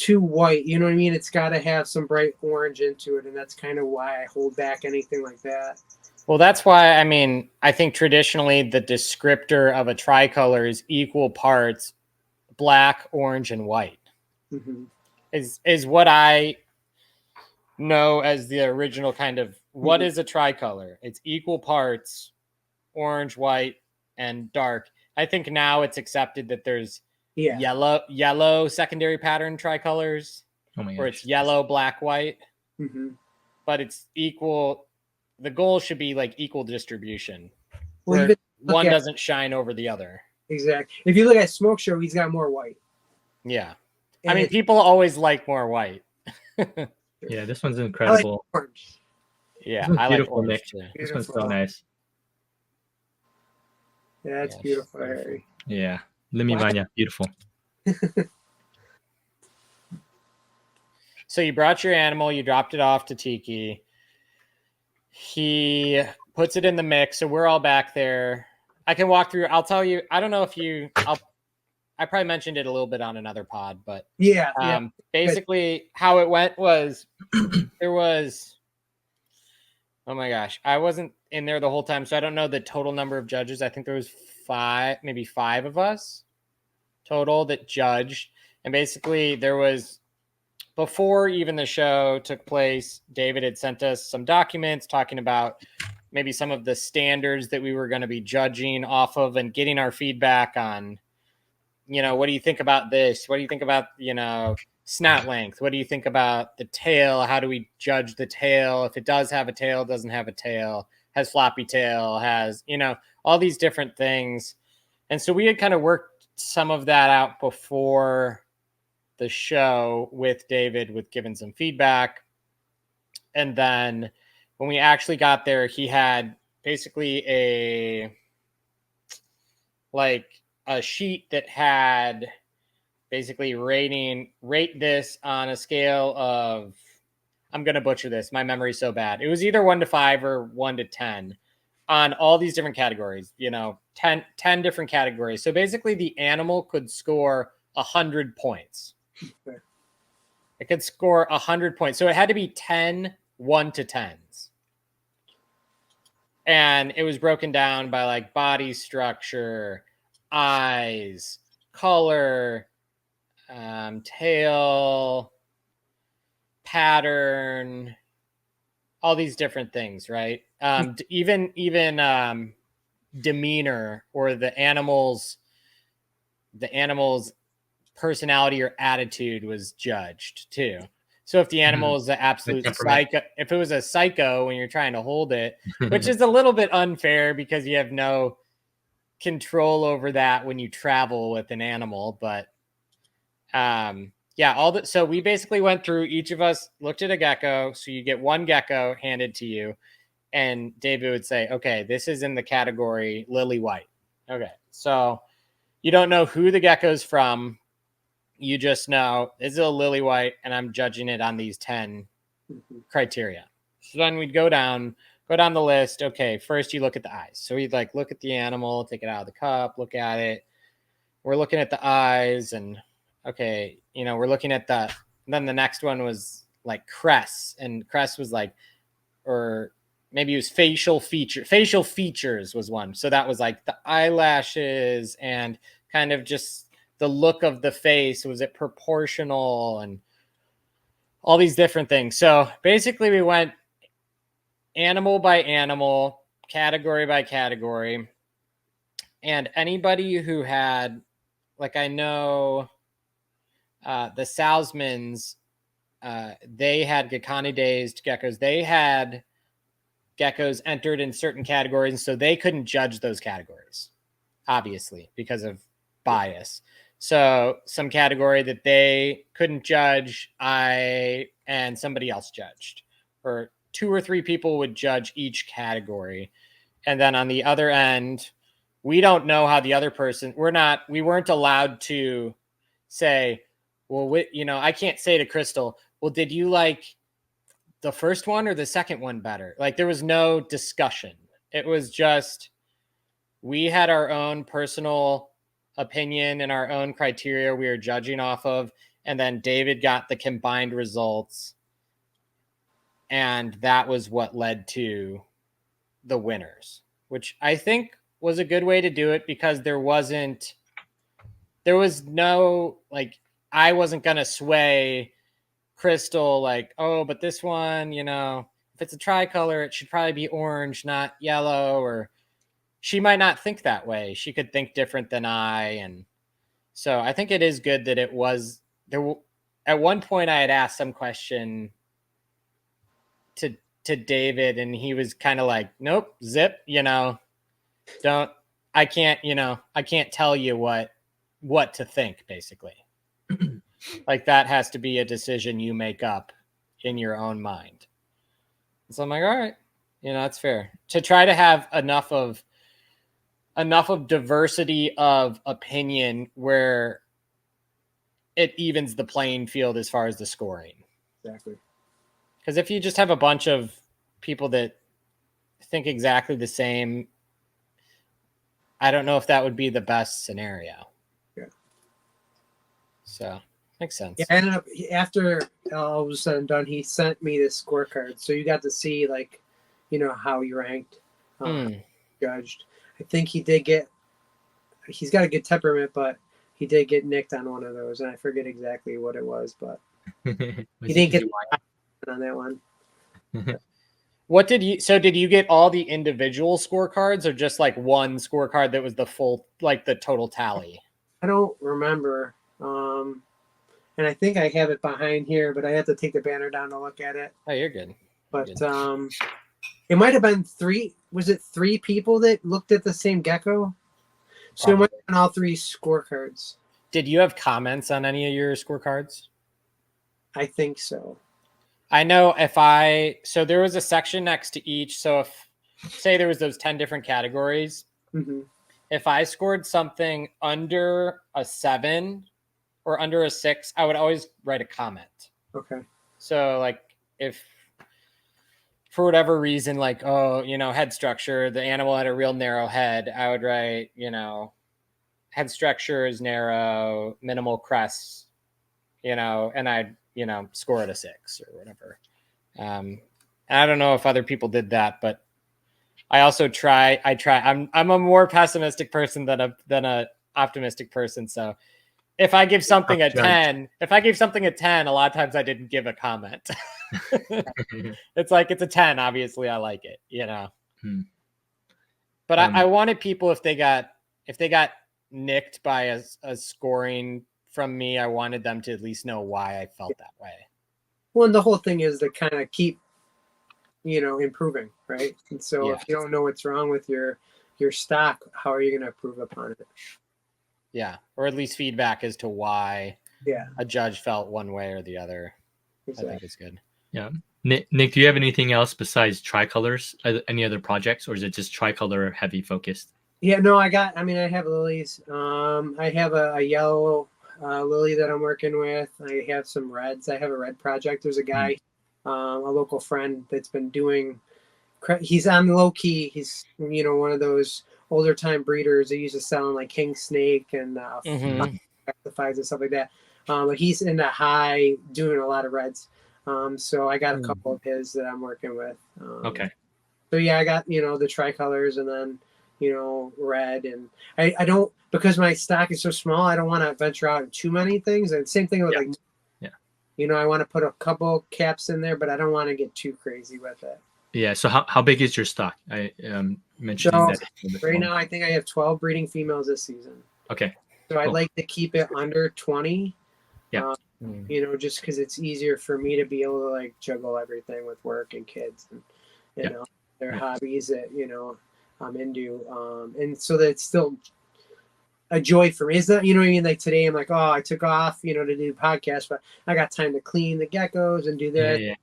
white. You know what I mean? It's got to have some bright orange into it, and that's kind of why I hold back anything like that. Well, that's why, I mean, I think traditionally the descriptor of a tricolor is equal parts black, orange, and white. Is what I know as the original kind of what is a tricolor. It's equal parts orange, white, and dark. I think now it's accepted that there's yellow secondary pattern tricolors, where it's yellow, black, white. But it's equal. The goal should be like equal distribution, where one doesn't shine over the other. Exactly. If you look at Smokeshow, he's got more white. Yeah. I mean, people always like more white. Yeah, this one's I like incredible. orange. Yeah, This one's I like beautiful, orange Nick. too. This one's so Beautiful. nice. Yeah, it's Yes, beautiful, beautiful. Harry. Yeah, Limi Wow. Vanya, beautiful. So you brought your animal, you dropped it off to Tiki. He puts it in the mix. So we're all back there. I can walk through. I'll tell you. I don't know if I probably mentioned it a little bit on another pod, but Yeah, basically how it went was there was, oh my gosh, I wasn't in there the whole time, so I don't know the total number of judges. I think there was maybe five of us total that judged. And basically there was, before even the show took place, David had sent us some documents talking about maybe some of the standards that we were going to be judging off of and getting our feedback on, what do you think about this? What do you think about, snout length? What do you think about the tail? How do we judge the tail? If it does have a tail, doesn't have a tail, has floppy tail, has, all these different things. And so we had kind of worked some of that out before the show with David, with giving some feedback. And then when we actually got there, he had basically a sheet that had basically rate this on a scale of, I'm going to butcher this. My memory's so bad. It was either 1 to 5 or 1 to 10 on all these different categories, 10 different categories. So basically the animal could score 100 points. It could score 100 points. So it had to be 10 1 to 10s. And it was broken down by like body structure, eyes, color, tail, pattern, all these different things, right? Even demeanor, or the animal's personality or attitude was judged too. So if the animal is the absolute psycho, if it was a psycho when you're trying to hold it, which is a little bit unfair because you have no control over that when you travel with an animal, but so we basically went through, each of us looked at a gecko. So you get one gecko handed to you, and David would say, okay, this is in the category lily white. Okay. So you don't know who the gecko's from. You just know this is a lily white, and I'm judging it on these 10 criteria. So then we'd go down the list. Okay. First you look at the eyes. So we'd look at the animal, take it out of the cup, look at it. We're looking at the eyes, and okay, we're looking at then the next one was like crest, and crest was or maybe it was facial features was one. So that was like the eyelashes and kind of just the look of the face. Was it proportional, and all these different things. So basically we went animal by animal, category by category, and anybody who had, I know the Salzmans, they had Geckos geckos. They had geckos entered in certain categories, and so they couldn't judge those categories, obviously, because of bias. So some category that they couldn't judge, I and somebody else judged, or 2 or 3 people would judge each category. And then on the other end, we don't know how the other person, we weren't allowed to say, well, I can't say to Crystal, well, did you like the first one or the second one better? There was no discussion. It was just, we had our own personal opinion and our own criteria we were judging off of. And then David got the combined results. And that was what led to the winners, which I think was a good way to do it, because there was no, I wasn't going to sway Crystal, oh, but this one, if it's a tricolor, it should probably be orange, not yellow. Or she might not think that way. She could think different than I. And so I think it is good that it was there. At one point I had asked some question to David, and he was kind of like, nope, zip, I can't tell you what to think, basically. Like that has to be a decision you make up in your own mind. So I'm like, all right, that's fair. To try to have enough of diversity of opinion where it evens the playing field as far as the scoring. Exactly. Because if you just have a bunch of people that think exactly the same, I don't know if that would be the best scenario. Yeah. So makes sense. Yeah, I ended up after all was said and done, he sent me this scorecard, so you got to see like, how he ranked, judged. I think he did get. He's got a good temperament, but he did get nicked on one of those, and I forget exactly what it was, but he didn't get on that one. What did you get all the individual scorecards or just like one scorecard that was the full, like the total tally? I don't remember. And I think I have it behind here, but I have to take the banner down to look at it. Oh, you're good. But it might have been 3. Was it 3 people that looked at the same gecko? So it might have been all 3 scorecards. Did you have comments on any of your scorecards? I think so. I know so there was a section next to each. So if say there was those 10 different categories, if I scored something under a 7 or under a 6, I would always write a comment. Okay. So like if for whatever reason, like, head structure, the animal had a real narrow head, I would write, head structure is narrow, minimal crests, and I'd, score at a 6 or whatever. I don't know if other people did that, but I also try. I'm a more pessimistic person than a optimistic person. So if I give something a 10, a lot of times I didn't give a comment. It's like, it's a 10. Obviously I like it, but I wanted people, if they got nicked by a scoring from me, I wanted them to at least know why I felt that way. Well, and the whole thing is to kind of keep, improving, right? And so if you don't know what's wrong with your stock, how are you going to improve upon it? Yeah, or at least feedback as to why a judge felt one way or the other. Exactly. I think it's good. Yeah. Nick, do you have anything else besides tricolors? Any other projects, or is it just tricolor heavy focused? Yeah, no, I have lilies. I have a yellow lily that I'm working with. I have some reds. I have a red project. There's a guy, a local friend that's been doing. He's on low key. He's one of those older time breeders that used to sell like king snake and rectifies and stuff like that. But he's in the high doing a lot of reds. So I got a couple of his that I'm working with. Okay. So yeah, I got the tricolors and then red, and I don't, because my stock is so small, I don't want to venture out in too many things. And same thing with I want to put a couple caps in there, but I don't want to get too crazy with it. Yeah. So how big is your stock? I mentioned that right now I think I have 12 breeding females this season. Okay. So cool. I'd like to keep it under 20. Yeah. Just because it's easier for me to be able to like juggle everything with work and kids and their hobbies that I'm into, and so that it's still a joy for me. It's not, like today I'm like, oh, I took off, to do podcast, but I got time to clean the geckos and do that,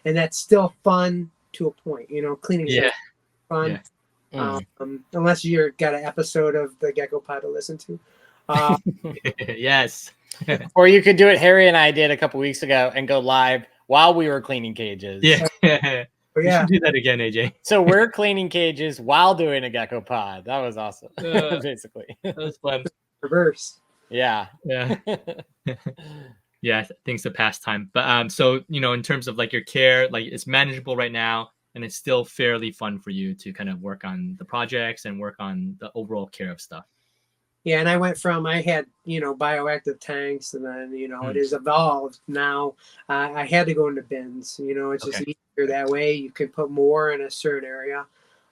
and that's still fun to a point. Cleaning is fun, unless you're got an episode of the Gecko Pod to listen to. Yes. Or you could do it. Harry and I did a couple weeks ago and go live while we were cleaning cages. Yeah. We should do that again, AJ. So we're cleaning cages while doing a Gecko Pod. That was awesome. Basically. That was fun. Reverse. Yeah. Yeah. Yeah, I think it's a pastime. But so in terms of like your care, like it's manageable right now, and it's still fairly fun for you to kind of work on the projects and work on the overall care of stuff. Yeah, and I went from, I had, bioactive tanks, and then, it has evolved now. I had to go into bins, it's just easier that way. You can put more in a certain area.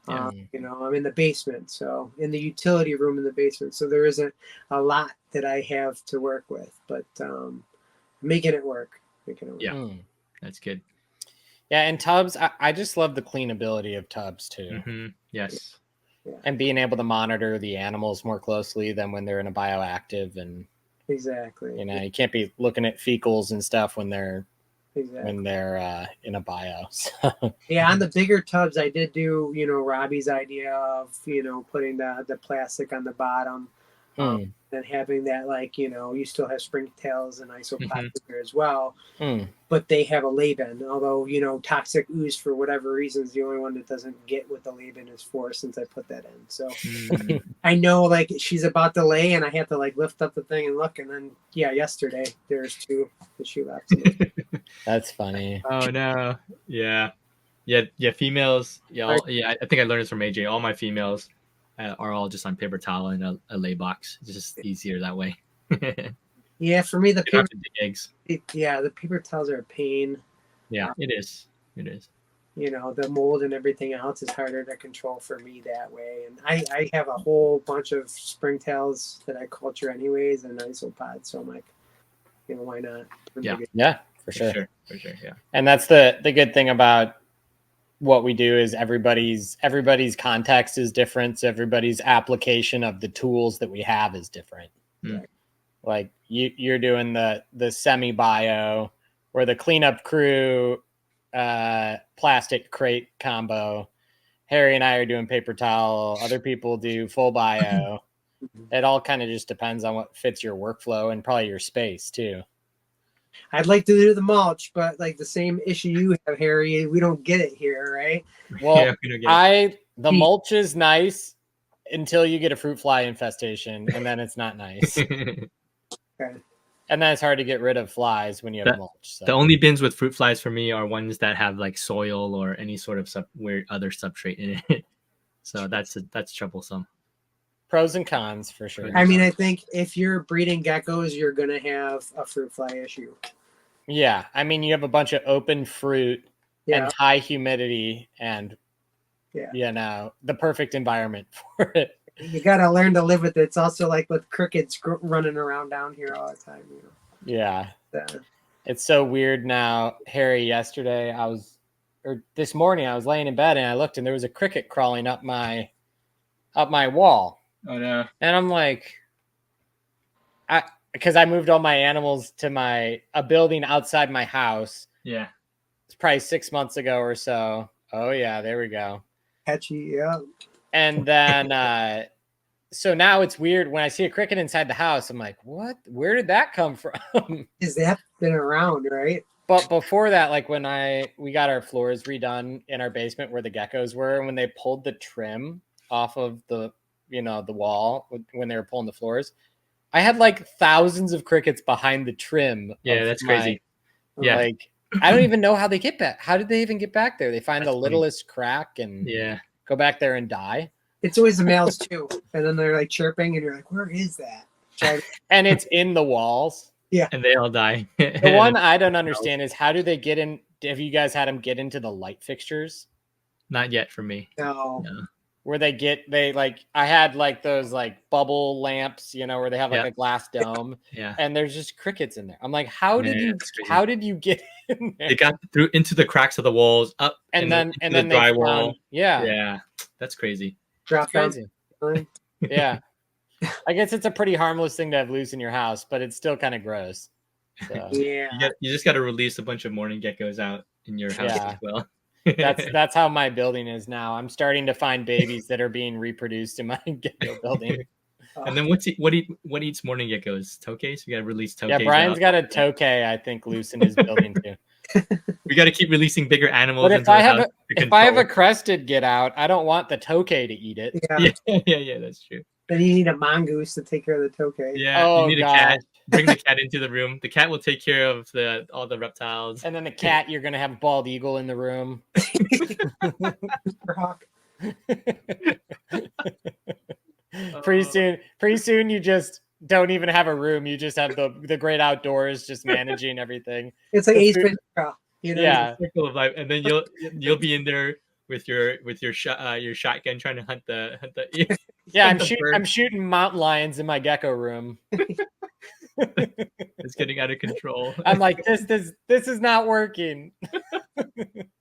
I'm in the basement, so in the utility room in the basement. So there isn't a lot that I have to work with, but making it work. Yeah, that's good. Yeah, and tubs, I just love the cleanability of tubs too. Yes. Yeah. And being able to monitor the animals more closely than when they're in a bioactive, and Exactly. You know, you can't be looking at fecals and stuff when they're Exactly. in a bio. So. Yeah, on the bigger tubs, I did do, Robbie's idea of, putting the plastic on the bottom, and having that, like, you still have springtails and isopods in there as well, but they have a laben. Although, toxic ooze, for whatever reason, is the only one that doesn't get what the laben is for since I put that in. So I know, like, she's about to lay, and I have to, like, lift up the thing and look, and then, yesterday there's 2 that she left. That's funny. Oh no. Yeah. Females. Yeah, I think I learned this from AJ. All my females are all just on paper towel in a lay box. It's just easier that way. Yeah, for me, the paper eggs. The paper towels are a pain. Yeah, it is. It is. The mold and everything else is harder to control for me that way. And I have a whole bunch of springtails that I culture anyways and isopods. So I'm like, why not? Yeah, for sure. For sure. Yeah. And that's the good thing about what we do is everybody's context is different. So everybody's application of the tools that we have is different. Mm. Like you're doing the semi bio or the cleanup crew plastic crate combo. Harry and I are doing paper towel. Other people do full bio. It all kind of just depends on what fits your workflow and probably your space too. I'd like to do the mulch, but like the same issue you have, Harry, we don't get it here, right? Well, the mulch is nice until you get a fruit fly infestation, and then it's not nice. Okay. And then it's hard to get rid of flies when you have mulch. So. The only bins with fruit flies for me are ones that have like soil or any sort of weird other substrate in it. So that's troublesome. Pros and cons for sure. I mean, I think if you're breeding geckos, you're going to have a fruit fly issue. Yeah. I mean, you have a bunch of open fruit and high humidity and, the perfect environment for it. You got to learn to live with it. It's also like with crickets running around down here all the time. Yeah. It's so weird now. Harry, yesterday this morning I was laying in bed and I looked and there was a cricket crawling up my wall. Oh no. And I'm like, because I moved all my animals to a building outside my house. Yeah. It's probably 6 months ago or so. Oh yeah, there we go. Catchy, yeah. And then so now it's weird when I see a cricket inside the house. I'm like, what? Where did that come from? Is that been around, right? But before that, like when we got our floors redone in our basement where the geckos were, and when they pulled the trim off of the wall when they were pulling the floors, I had like thousands of crickets behind the trim. Yeah, that's crazy. Yeah. Like, I don't even know how they get back. How did they even get back there? They find the littlest crack and go back there and die. It's always the males too. And then they're like chirping and you're like, where is that? And it's in the walls. Yeah. And they all die. The one I don't understand is how do they get in? Have you guys had them get into the light fixtures? Not yet for me. No. Where I had like those like bubble lamps, where they have like a glass dome, and there's just crickets in there. I'm like, how did you get in there? They got through into the cracks of the walls, up and then the they drywall. Yeah, that's crazy. Drop crazy. Yeah, I guess it's a pretty harmless thing to have loose in your house, but it's still kind of gross. So. Yeah, you just got to release a bunch of morning geckos out in your house as well. That's how my building is now. I'm starting to find babies that are being reproduced in my gecko building. And then what eats morning geckos? Tokeis? We got to release tokeis. Yeah, Brian's got a tokay, I think, loose in his building too. We got to keep releasing bigger animals. But if I have a crested get out, I don't want the tokay to eat it. Yeah, that's true. Then you need a mongoose to take care of the tokay. Yeah, you need a cat. Bring the cat into the room. The cat will take care of all the reptiles. And then the cat, you're gonna have a bald eagle in the room. Hawk. Pretty soon, you just don't even have a room. You just have the great outdoors, just managing everything. It's like Ace Ventura, Yeah, circle of life, and then you'll be in there with your shotgun trying to hunt the. Yeah, I'm shooting mountain lions in my gecko room. It's getting out of control. I'm like, this is not working.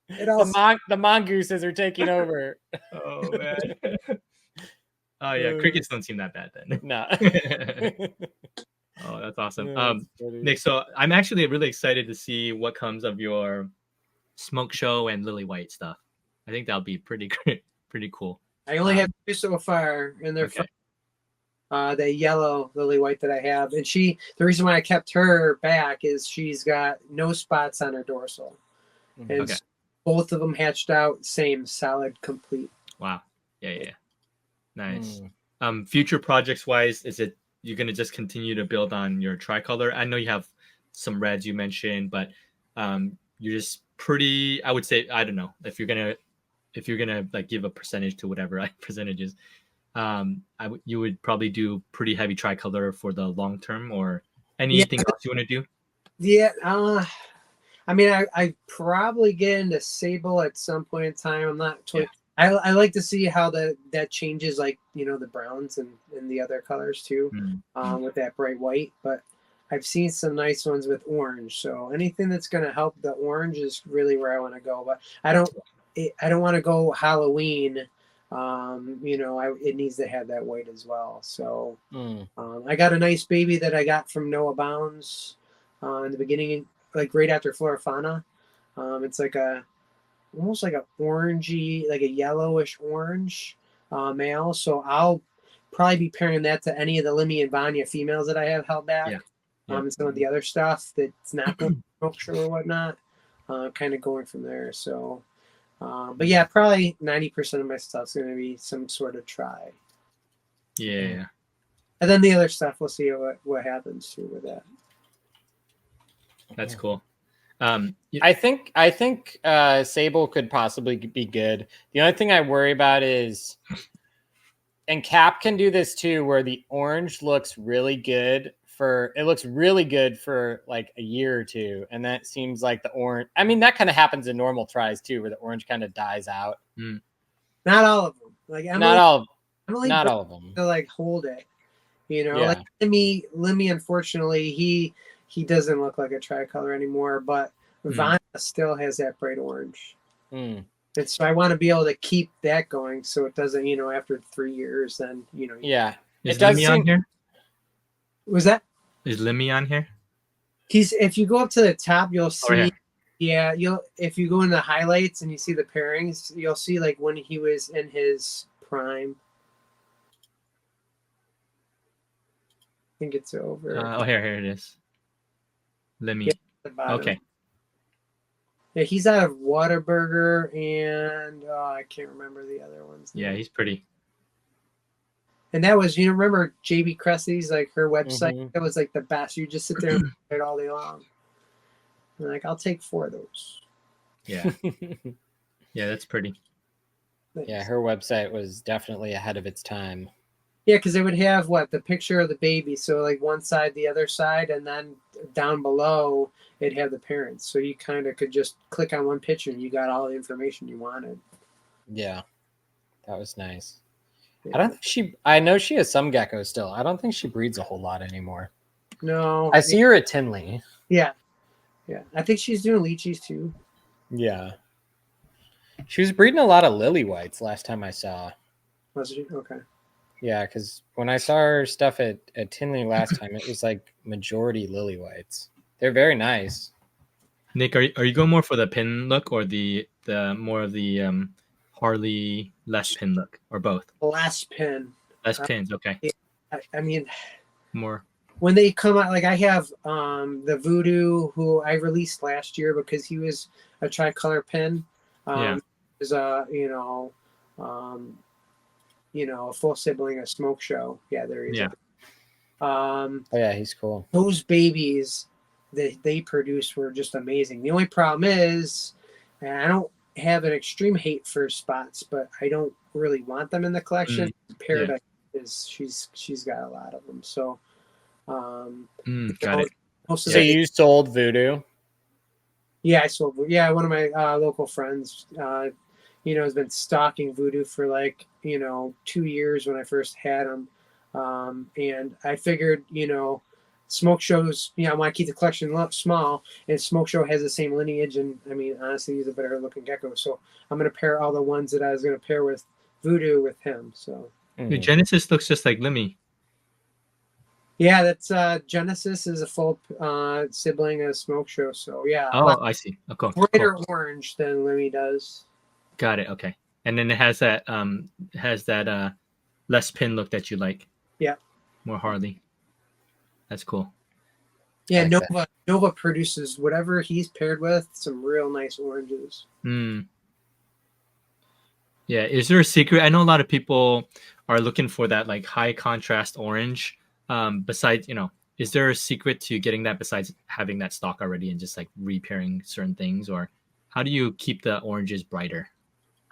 The mongooses are taking over. Oh man. Oh yeah, crickets don't seem that bad then. No. Oh, that's awesome. Yeah, that's funny. Nick, so I'm actually really excited to see what comes of your smoke show and lily white stuff. I think that'll be pretty great, pretty cool. I only have 2 so far, and they're Okay. the yellow lily white that I have. And the reason why I kept her back is she's got no spots on her dorsal. And Okay. both of them hatched out, same solid, complete. Wow. Yeah. Nice. Future projects wise, is it you're gonna just continue to build on your tricolor? I know you have some reds you mentioned, but you're just pretty. I would say I don't know if you're gonna like give a percentage to whatever percentage is. You would probably do pretty heavy tricolor for the long term, or anything else you want to do? Yeah. I mean, I probably get into sable at some point in time. I'm not totally. Yeah. I like to see how that changes, like the browns and the other colors too, with that bright white. But I've seen some nice ones with orange. So anything that's going to help the orange is really where I want to go. But I don't want to go Halloween. It needs to have that white as well. So I got a nice baby that I got from Noah Bounds in the beginning, like right after Flora Fauna. It's like almost like a orangey, like a yellowish orange male. So I'll probably be pairing that to any of the Limmy and Vanya females that I have held back. And some of the other stuff that's not going to smoke show or whatnot. Kind of going from there. So but yeah, probably 90% of my stuff's going to be some sort of tri. Yeah. And then the other stuff, we'll see what happens too with that. That's cool. I think sable could possibly be good. The only thing I worry about is, and Cap can do this too, where the orange looks really good for like a year or two, and that seems like the orange. I mean, that kind of happens in normal tries too, where the orange kind of dies out. Not all of them. Like not all of them. To like hold it, like Limmy, unfortunately, he doesn't look like a tricolor anymore, but Vanya still has that bright orange. And so I want to be able to keep that going, so it doesn't, after 3 years, then Yeah. Is Limmy on here? Was that? Is Limmy on here? If you go up to the top, you'll see. Oh, yeah. If you go in the highlights and you see the pairings, you'll see like when he was in his prime. I think it's over. Here it is. Limmy. Okay. Yeah, he's out of Whataburger, and I can't remember the other ones. Yeah, he's pretty. And that was, remember JB Cressy's, like her website? That was like the best. You just sit there and play it all day long. And like, I'll take 4 of those. Yeah. Yeah, that's pretty. Yeah, her website was definitely ahead of its time. Yeah, because it would have the picture of the baby. So like one side, the other side, and then down below it'd have the parents. So you kind of could just click on one picture and you got all the information you wanted. Yeah, that was nice. Yeah. I know she has some geckos still. I don't think she breeds a whole lot anymore. No. I see her at Tinley. Yeah. Yeah. I think she's doing lychees too. Yeah. She was breeding a lot of lily whites last time I saw. Was she? Okay. Yeah, because when I saw her stuff at Tinley last time, it was like majority lily whites. They're very nice. Nick, are you going more for the pin look or the more of the Harley less pin look, or both? Less pin. Less pins, okay. I mean, more. When they come out, like I have the Voodoo, who I released last year because he was a tricolor pin. Is a a full sibling of Smokeshow. Yeah, there he is. Yeah. Oh yeah, he's cool. Those babies that they produced were just amazing. The only problem is, and I don't have an extreme hate for spots, but I don't really want them in the collection. Paradise is she's got a lot of them. So got it. So you sold Voodoo? Yeah, I sold. Yeah, one of my local friends, has been stalking Voodoo for 2 years when I first had him, and I figured, Smoke Show's, I want to keep the collection small, and Smoke Show has the same lineage, and I mean, honestly, he's a better looking gecko, so I'm going to pair all the ones that I was going to pair with Voodoo with him. So Genesis looks just like Limmy. Yeah, that's Genesis is a full sibling of Smokeshow. So yeah, a Oh, lot I see. Oh, cool. brighter Cool. orange than Lemmy does. Got it. Okay. And then it has that less pin look that you like. Yeah. More Harley. That's cool. Yeah, like that. Nova produces whatever he's paired with, some real nice oranges. Mm. Yeah. Is there a secret? I know a lot of people are looking for that like high contrast orange. Besides, is there a secret to getting that besides having that stock already and just like repairing certain things, or how do you keep the oranges brighter?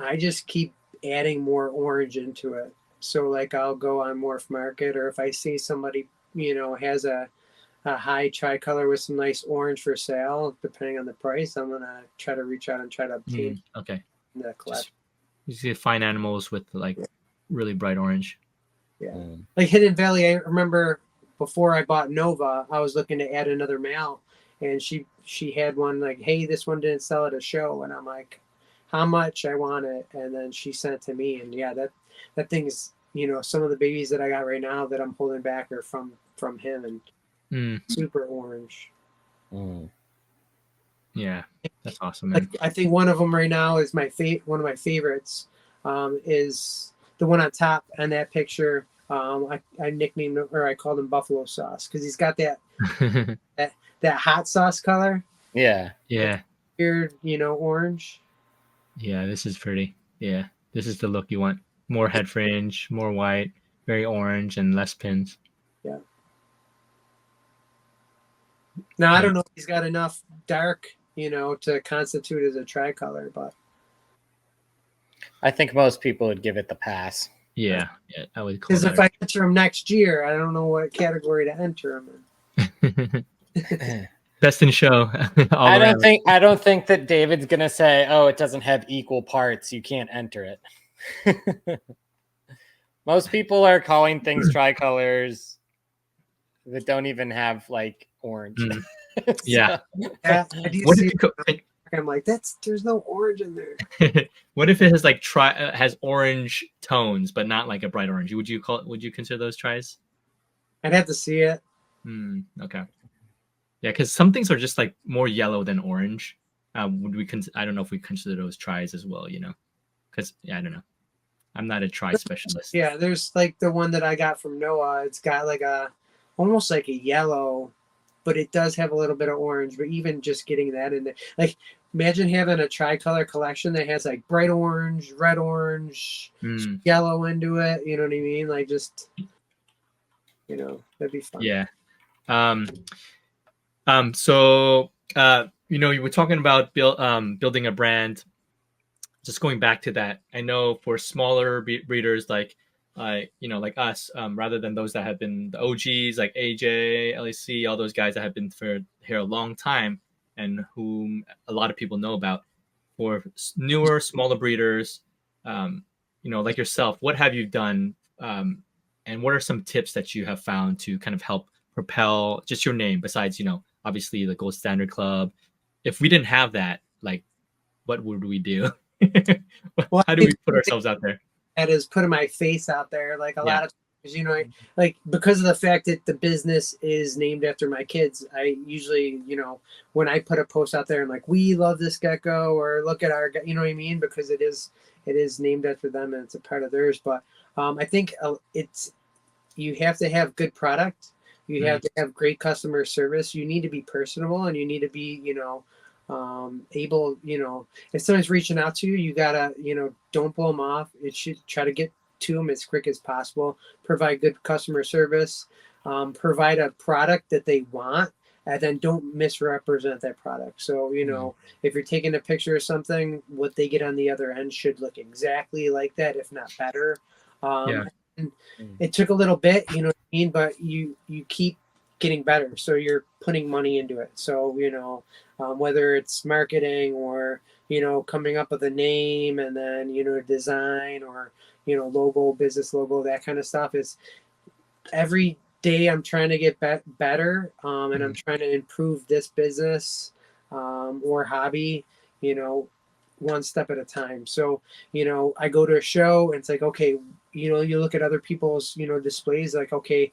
I just keep adding more orange into it. So like I'll go on Morph Market, or if I see somebody, has a high tricolor with some nice orange for sale, depending on the price, I'm gonna try to reach out and try to obtain Okay. the collection. You see fine animals with like really bright orange. Yeah. Like Hidden Valley, I remember before I bought Nova, I was looking to add another male, and she had one like, hey, this one didn't sell at a show, and I'm like, how much? I want it, and then she sent it to me, and yeah, that thing's some of the babies that I got right now that I'm holding back are from him, and super orange. Yeah, that's awesome, man. Like I think one of them right now is one of my favorites, is the one on top on that picture. I nicknamed him, or I called him Buffalo Sauce, because he's got that that hot sauce color. Yeah. Yeah. Weird, orange. Yeah, this is pretty. Yeah, this is the look you want. More head fringe, more white, very orange, and less pins. Yeah. Now I don't know if he's got enough dark, to constitute as a tricolor, but I think most people would give it the pass. Yeah, I would. Because if I enter him next year, I don't know what category to enter him in. Best in show. I don't think that David's gonna say, "Oh, it doesn't have equal parts. You can't enter it." Most people are calling things tricolors that don't even have like orange. Yeah. I do see I'm like, there's no orange in there. What if it has like has orange tones, but not like a bright orange? Would you consider those tries? I'd have to see it. Okay. Yeah, because some things are just like more yellow than orange. Would we? I don't know if we consider those tries as well. Because I don't know. I'm not a tri specialist. Yeah, there's like the one that I got from Noah. It's got like almost like a yellow, but it does have a little bit of orange. But even just getting that in there, like imagine having a tricolor collection that has like bright orange, red orange, yellow into it. You know what I mean? Like just, that'd be fun. Yeah. So you were talking about building a brand. Just going back to that, I know for smaller breeders like like us, rather than those that have been the OGs like AJ, LEC, all those guys that have been here a long time and whom a lot of people know about. For newer, smaller breeders, like yourself, what have you done, and what are some tips that you have found to kind of help propel just your name? Besides, obviously the Gold Standard Club. If we didn't have that, like, what would we do? Well, how do we put ourselves out there? That is putting my face out there. Like a lot of times, like because of the fact that the business is named after my kids, I usually, when I put a post out there and like, we love this gecko, or look at our, you know what I mean? Because it is named after them and it's a part of theirs. But I think you have to have good product. You have to have great customer service. You need to be personable, and you need to be, able, if someone's reaching out to you, you gotta, don't blow them off. It should try to get to them as quick as possible. Provide good customer service. Provide a product that they want, and then don't misrepresent that product. So, if you're taking a picture of something, what they get on the other end should look exactly like that, if not better. And it took a little bit, you know what I mean, but you keep getting better, so you're putting money into it. So whether it's marketing or coming up with a name, and then design, or logo, business logo, that kind of stuff, is every day I'm trying to get better, and I'm trying to improve this business or hobby, one step at a time. So I go to a show and it's like, okay, you look at other people's displays, like, okay,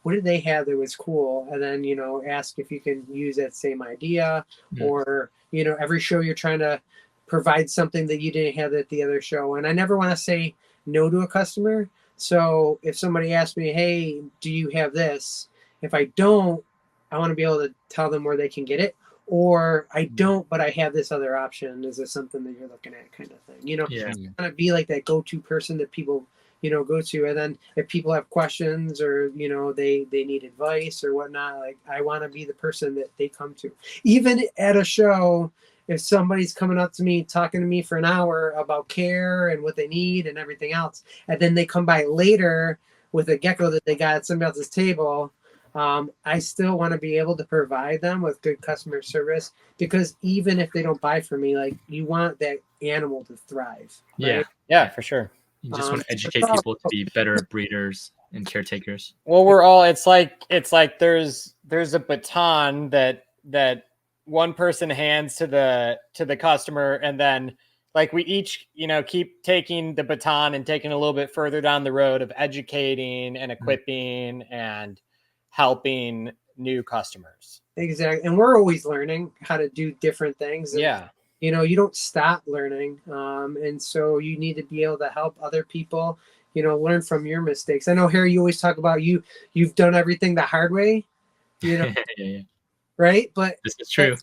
what did they have that was cool, and then ask if you can use that same idea, or every show you're trying to provide something that you didn't have at the other show. And I never want to say no to a customer. So if somebody asks me, hey, do you have this? If I don't, I want to be able to tell them where they can get it. Or I don't, but I have this other option. Is this something that you're looking at, kind of thing? Yeah. I want to be like that go-to person that people, go to. And then if people have questions, or they need advice or whatnot, like I want to be the person that they come to. Even at a show, if somebody's coming up to me, talking to me for an hour about care and what they need and everything else, and then they come by later with a gecko that they got at somebody else's table, I still want to be able to provide them with good customer service, because even if they don't buy from me, like, you want that animal to thrive. Right? Yeah, for sure. You just want to educate people to be better breeders and caretakers. Well, we're all, it's like there's a baton that one person hands to the customer, and then like we each keep taking the baton and taking a little bit further down the road of educating and equipping and helping new customers. Exactly. And we're always learning how to do different things. And, you don't stop learning. And so you need to be able to help other people, learn from your mistakes. I know, Harry, you always talk about you've done everything the hard way, yeah. Right? But this is true.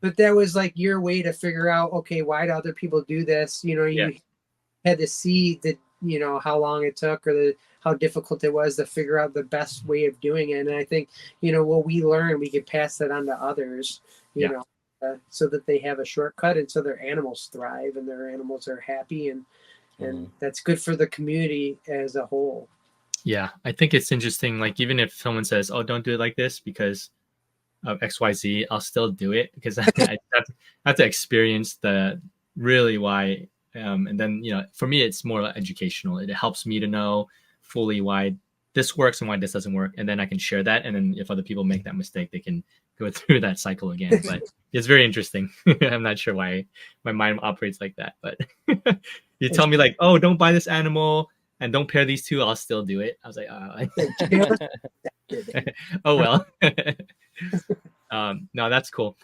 But that was like your way to figure out, okay, why do other people do this? You had to see that, how long it took, or how difficult it was to figure out the best way of doing it. And I think, what we learn, we could pass that on to others, so that they have a shortcut, and so their animals thrive and their animals are happy, and that's good for the community as a whole. Yeah, I think it's interesting. Like, even if someone says, "Oh, don't do it like this because of XYZ," I'll still do it, because I have to experience the really why. And then, for me, it's more educational. It helps me to know fully why this works and why this doesn't work. And then I can share that. And then if other people make that mistake, they can go through that cycle again. But it's very interesting. I'm not sure why my mind operates like that. But you tell me like, "Oh, don't buy this animal and don't pair these two," I'll still do it. I was like, oh, well. No, that's cool.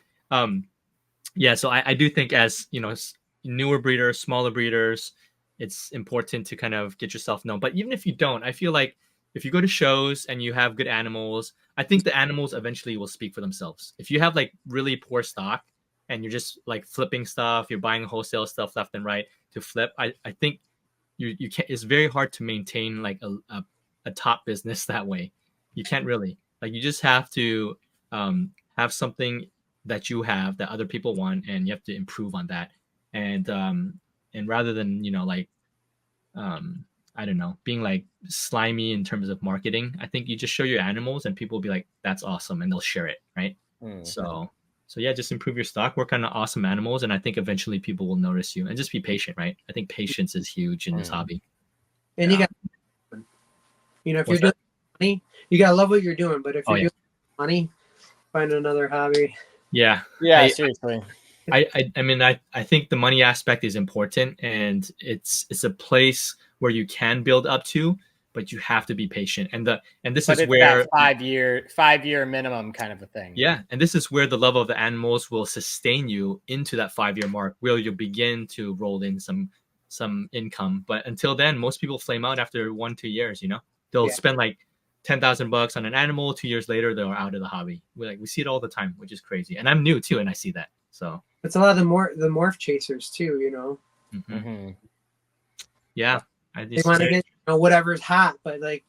Yeah, so I do think, as newer breeders, smaller breeders, it's important to kind of get yourself known. But even if you don't, I feel like if you go to shows and you have good animals, I think the animals eventually will speak for themselves. If you have like really poor stock and you're just like flipping stuff, you're buying wholesale stuff left and right to flip, I think you can't. It's very hard to maintain like a top business that way. You can't really. Like, you just have to have something that you have that other people want, and you have to improve on that. And rather than I don't know, being like slimy in terms of marketing, I think you just show your animals and people will be like, "That's awesome," and they'll share it, right? So yeah, just improve your stock, work on awesome animals, and I think eventually people will notice you. And just be patient, right? I think patience is huge in this hobby. And you got, if you're doing money, you gotta love what you're doing. But if you're doing money, find another hobby. Yeah, seriously. I mean, I think the money aspect is important, and it's a place where you can build up to, but you have to be patient. And this is where that 5-year minimum kind of a thing. Yeah, and this is where the love of the animals will sustain you into that 5-year mark, where you'll begin to roll in some income. But until then, most people flame out after 1-2 years. They'll spend like $10,000 on an animal. 2 years later, they're out of the hobby. We see it all the time, which is crazy. And I'm new too, and I see that. So it's a lot of the morph chasers too. Yeah, they want to get whatever's hot, but like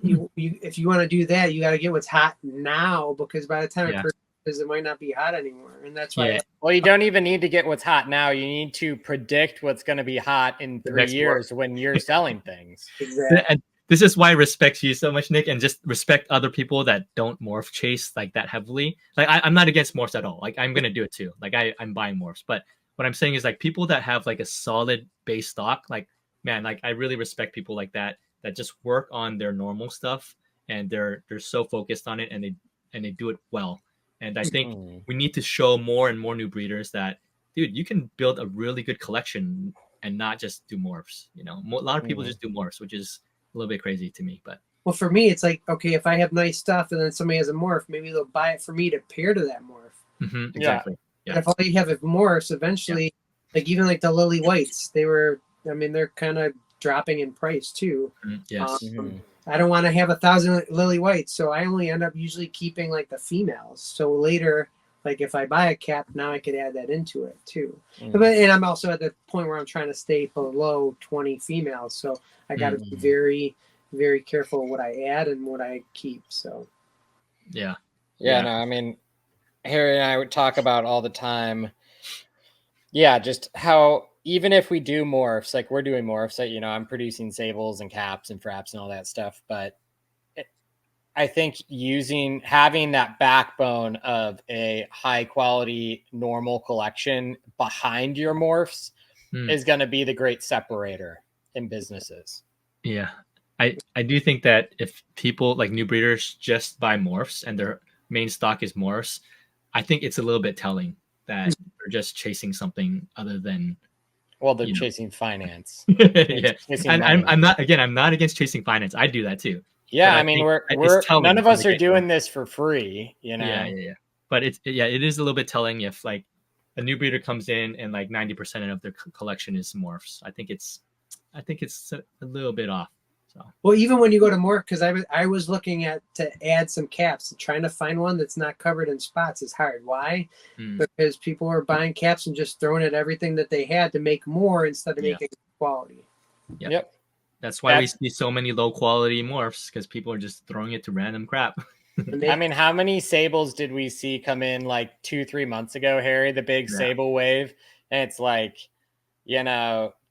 you if you want to do that, you got to get what's hot now, because by the time it purchases, it might not be hot anymore. And that's why. Well, you don't even need to get what's hot now. You need to predict what's going to be hot in 3 years when you're selling things. Exactly. And this is why I respect you so much, Nick, and just respect other people that don't morph chase like that heavily. Like, I'm not against morphs at all. Like, I'm gonna do it too. Like, I'm buying morphs, but what I'm saying is, like, people that have like a solid base stock, like, man, like, I really respect people like that just work on their normal stuff, and they're so focused on it, and they do it well. And I think we need to show more and more new breeders that, dude, you can build a really good collection and not just do morphs. A lot of people just do morphs, which is a little bit crazy to me, but Well, for me, it's like, okay, if I have nice stuff and then somebody has a morph, maybe they'll buy it for me to pair to that morph. Exactly. But if all you have is morphs, eventually, like even like the lily whites, they're kind of dropping in price too. Yes. I don't want to have 1,000 lily whites, so I only end up usually keeping like the females. So later, like if I buy a cap, now I could add that into it too. And I'm also at the point where I'm trying to stay below 20 females, so I got to be very, very careful what I add and what I keep. So yeah. No, I mean, Harry and I would talk about all the time. Yeah, just how even if we do morphs, like we're doing morphs, I'm producing sables and caps and fraps and all that stuff, but I think having that backbone of a high quality normal collection behind your morphs is going to be the great separator in businesses. Yeah. I do think that if people like new breeders just buy morphs and their main stock is morphs, I think it's a little bit telling that they're just chasing something other than. Well, they're chasing finance. I'm not against chasing finance. I do that too. Yeah, I mean, we're none of us are doing this for free, Yeah. But it is a little bit telling if like a new breeder comes in and like 90% of their collection is morphs. I think it's a little bit off. So. Well, even when you go to morph, because I was looking to add some caps, trying to find one that's not covered in spots is hard. Why? Because people are buying caps and just throwing at everything that they had to make more instead of making quality. Yep. That's why we see so many low quality morphs, because people are just throwing it to random crap. I mean, how many sables did we see come in like 2-3 months ago, Harry? The big sable wave, and it's like,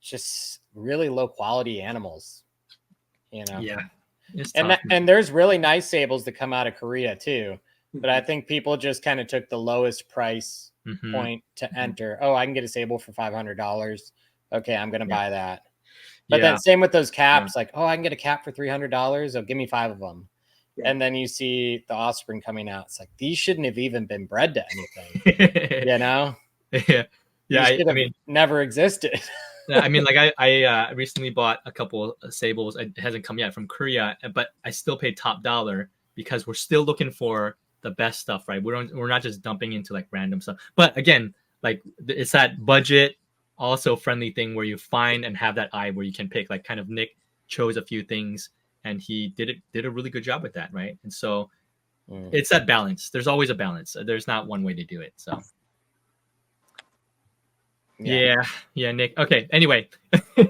just really low quality animals. And there's really nice sables that come out of Korea too, but I think people just kind of took the lowest price point to enter. Oh, I can get a sable for $500. Okay, I'm gonna buy that. But then same with those caps, like, oh, I can get a cap for $300. Oh, give me 5 of them. And then you see the offspring coming out. It's like, these shouldn't have even been bred to anything. I mean, never existed. I mean, like I recently bought a couple of sables. It hasn't come yet from Korea, but I still paid top dollar because we're still looking for the best stuff, right? We're not just dumping into like random stuff. But again, like it's that budget, also friendly thing where you find and have that eye where you can pick. Like kind of Nick chose a few things and he did a really good job with that, right? And so it's that balance. There's always a balance. There's not one way to do it. So. Yeah, Nick. Okay. Anyway, we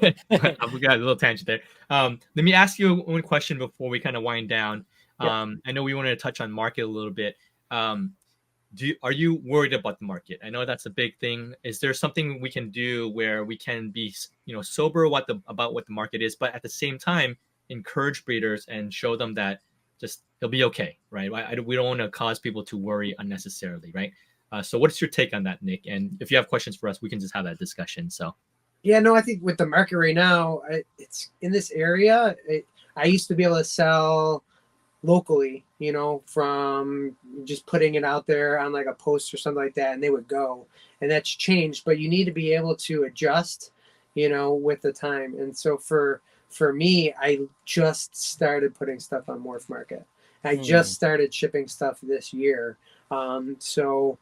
got a little tangent there. Let me ask you one question before we kind of wind down. I know we wanted to touch on market a little bit. Are you worried about the market? I know that's a big thing. Is there something we can do where we can be, sober about what the market is, but at the same time encourage breeders and show them that just it'll be okay, right? We don't want to cause people to worry unnecessarily, right? So what's your take on that, Nick? And if you have questions for us, we can just have that discussion. So, I think with the market right now, it's in this area. I used to be able to sell locally, from just putting it out there on like a post or something like that, and they would go. And that's changed, but you need to be able to adjust, with the time. And so for me, I just started putting stuff on Morph Market. I just started shipping stuff this year. So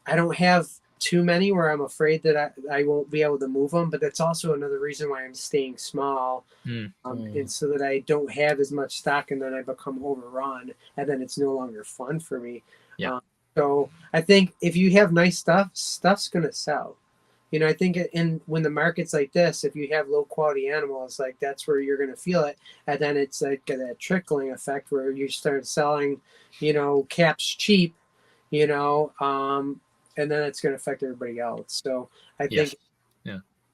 I don't have too many where I'm afraid that I won't be able to move them, but that's also another reason why I'm staying small, and so that I don't have as much stock and then I become overrun and then it's no longer fun for me. So I think if you have nice stuff's going to sell. I think when the market's like this, if you have low quality animals, like that's where you're going to feel it. And then it's like that trickling effect where you start selling, caps cheap, and then it's going to affect everybody else. So I think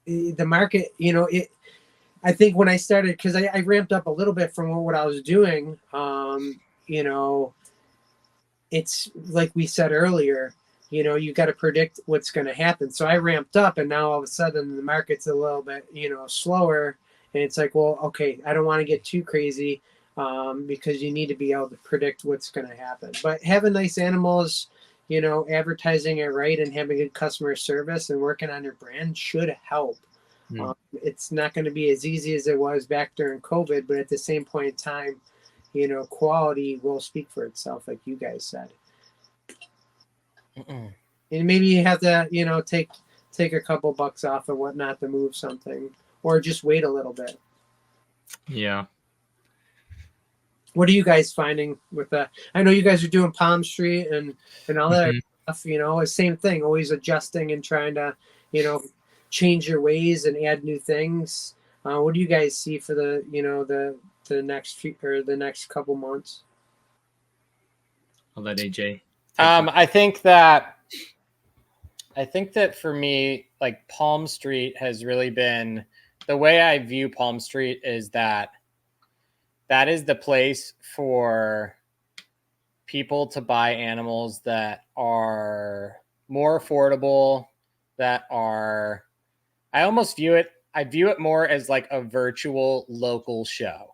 the market, I think when I started, because I ramped up a little bit from what I was doing, it's like we said earlier, you got to predict what's going to happen. So I ramped up and now all of a sudden the market's a little bit, slower. And it's like, well, okay, I don't want to get too crazy because you need to be able to predict what's going to happen. But having nice animals, advertising it right and having good customer service and working on your brand should help. It's not going to be as easy as it was back during COVID, but at the same point in time, quality will speak for itself, like you guys said. Mm-mm. And maybe you have to, take a couple bucks off and whatnot to move something, or just wait a little bit. Yeah. What are you guys finding with that? I know you guys are doing Palm Street and all that stuff, same thing, always adjusting and trying to, change your ways and add new things. What do you guys see for the next couple months? I'll let AJ. I think that for me, like Palm Street has really been the way I view Palm Street is that is the place for people to buy animals that are more affordable, that are, I view it more as like a virtual local show.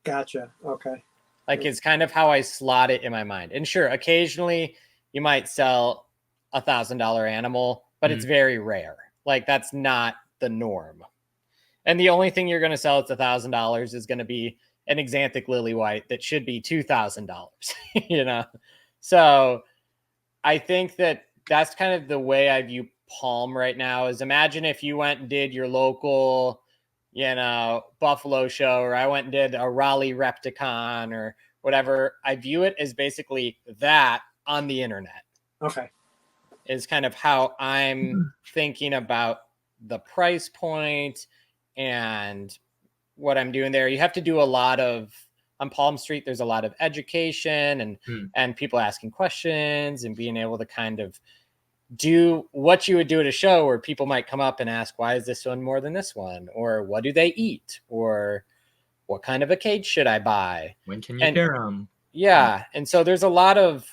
Gotcha. Okay. Like it's kind of how I slot it in my mind. And sure, occasionally you might sell $1,000 animal, but it's very rare. Like that's not the norm. And the only thing you're going to sell at $1,000 is going to be an Xanthic lily white that should be $2,000, So I think that's kind of the way I view Palm right now is imagine if you went and did your local, Buffalo show, or I went and did a Raleigh Repticon or whatever. I view it as basically that on the internet. Okay. Is kind of how I'm thinking about the price point and what I'm doing there. You have to do a lot of, on Palm Street, there's a lot of education and people asking questions and being able to kind of do what you would do at a show where people might come up and ask, why is this one more than this one? Or what do they eat? Or what kind of a cage should I buy? When can you pair them? Yeah. And so there's a lot of,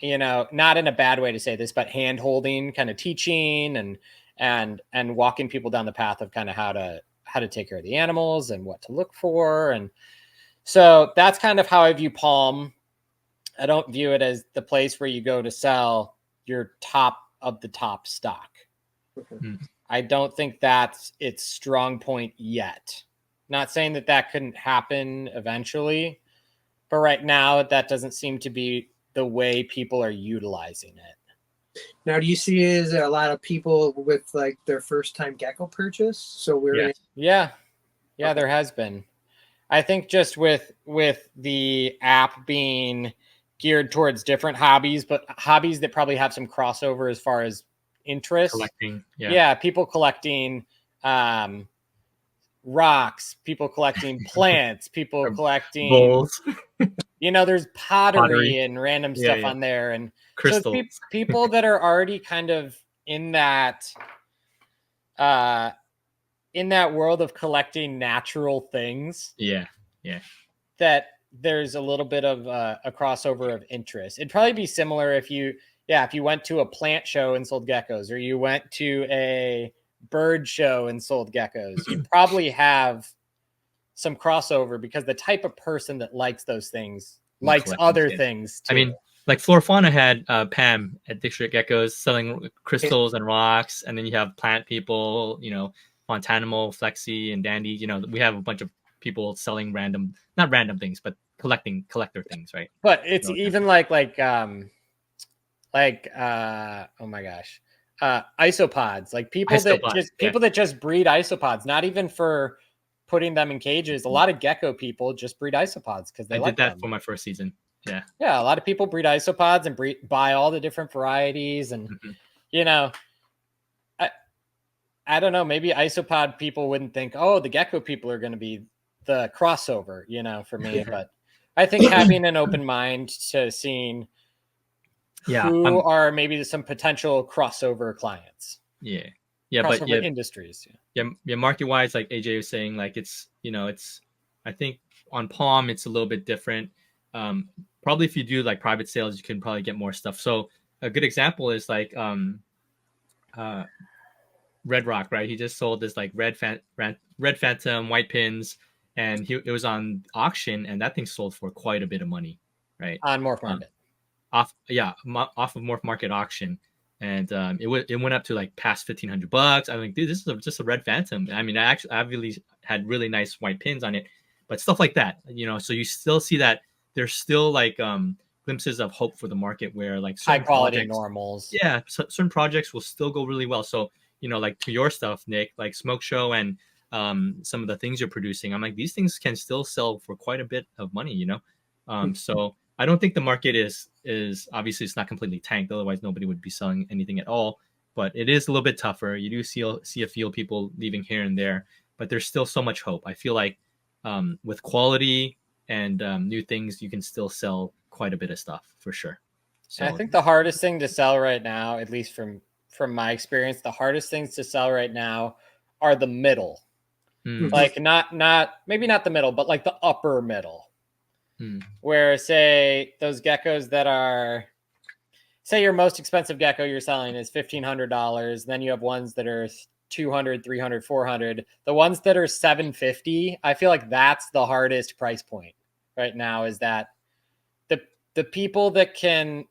not in a bad way to say this, but hand holding, kind of teaching and walking people down the path of kind of how to take care of the animals and what to look for. And so that's kind of how I view Palm. I don't view it as the place where you go to sell your top of the top stock. Okay. I don't think that's its strong point yet. Not saying that couldn't happen eventually, but right now that doesn't seem to be the way people are utilizing it. Now, do you see is a lot of people with like their first time gecko purchase? So yeah, there has been. I think just with the app being geared towards different hobbies, but hobbies that probably have some crossover as far as interest. Collecting. Yeah, people collecting rocks, people collecting plants, people collecting bowls. There's pottery and random stuff on there, and crystals. So it's people that are already kind of in that world of collecting natural things. Yeah. That there's a little bit of a crossover of interest. It'd probably be similar if you went to a plant show and sold geckos, or you went to a bird show and sold geckos. You probably have some crossover because the type of person that likes those things likes other things too. I mean, like Flora Fauna had Pam at District Geckos selling crystals and rocks, and then you have plant people, Montanimal, Flexi, and Dandy. We have a bunch of people selling not random things, but collector things, right? But it's even like oh my gosh, isopods, like people that just breed isopods, not even for putting them in cages. A lot of gecko people just breed isopods because they did that for my first season. Yeah, a lot of people breed isopods and buy all the different varieties, and I don't know, maybe isopod people wouldn't think, oh, the gecko people are going to be the crossover, for me. But I think having an open mind to seeing who are maybe some potential crossover clients. Yeah, but industries. Yeah. Market wise, like AJ was saying, like it's I think on Palm it's a little bit different. Probably if you do like private sales, you can probably get more stuff. So a good example is like Red Rock, right? He just sold this like red phantom white pins, and it was on auction, and that thing sold for quite a bit of money, right? On Morph Market. Off of Morph Market auction, and it went up to like past $1,500. I'm like, dude, this is just a red phantom. I mean, I really had really nice white pins on it, but stuff like that, so you still see that there's still like glimpses of hope for the market where like High certain quality projects, normals. yeah, certain projects will still go really well. So like to your stuff, Nick, like Smokeshow and some of the things you're producing, I'm like, these things can still sell for quite a bit of money. So I don't think the market is obviously, it's not completely tanked, otherwise nobody would be selling anything at all, but it is a little bit tougher. You do see a few people leaving here and there, but there's still so much hope. I feel like with quality and new things, you can still sell quite a bit of stuff for sure. So And I think the hardest thing to sell right now, at least from my experience, the hardest things to sell right now are the middle. Like not maybe not the middle, but like the upper middle. Where say those geckos that are, say your most expensive gecko you're selling is $1,500. Then you have ones that are 200, 300, 400. The ones that are 750, I feel like that's the hardest price point right now, is that the people that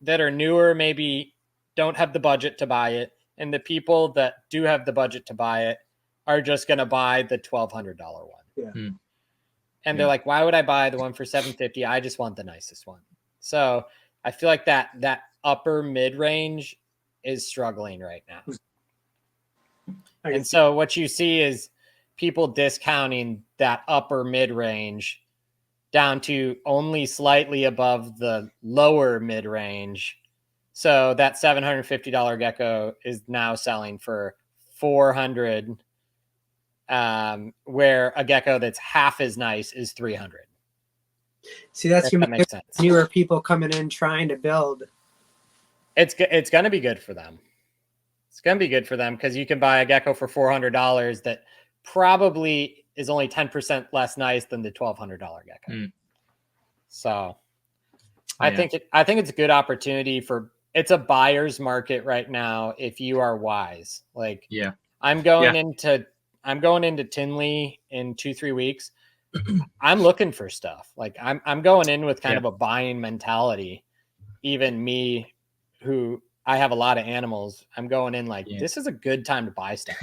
are newer maybe don't have the budget to buy it, and the people that do have the budget to buy it are just going to buy the $1,200 one. Yeah. And they're like, why would I buy the one for $750? I just want the nicest one. So I feel like that upper mid range is struggling right now. And so what you see is people discounting that upper mid range down to only slightly above the lower mid range. So that $750 gecko is now selling for $400, where a gecko that's half as nice is $300. See, that's that makes sense. Newer people coming in trying to build. It's going to be good for them. It's going to be good for them because you can buy a gecko for $400 that probably is only 10% less nice than the $1,200 gecko. So I think it's a good opportunity it's a buyer's market right now if you are wise. Like, I'm going into Tinley in 2-3 weeks. I'm looking for stuff. Like I'm going in with kind of a buying mentality. Even me, who I have a lot of animals, I'm going in like, this is a good time to buy stuff.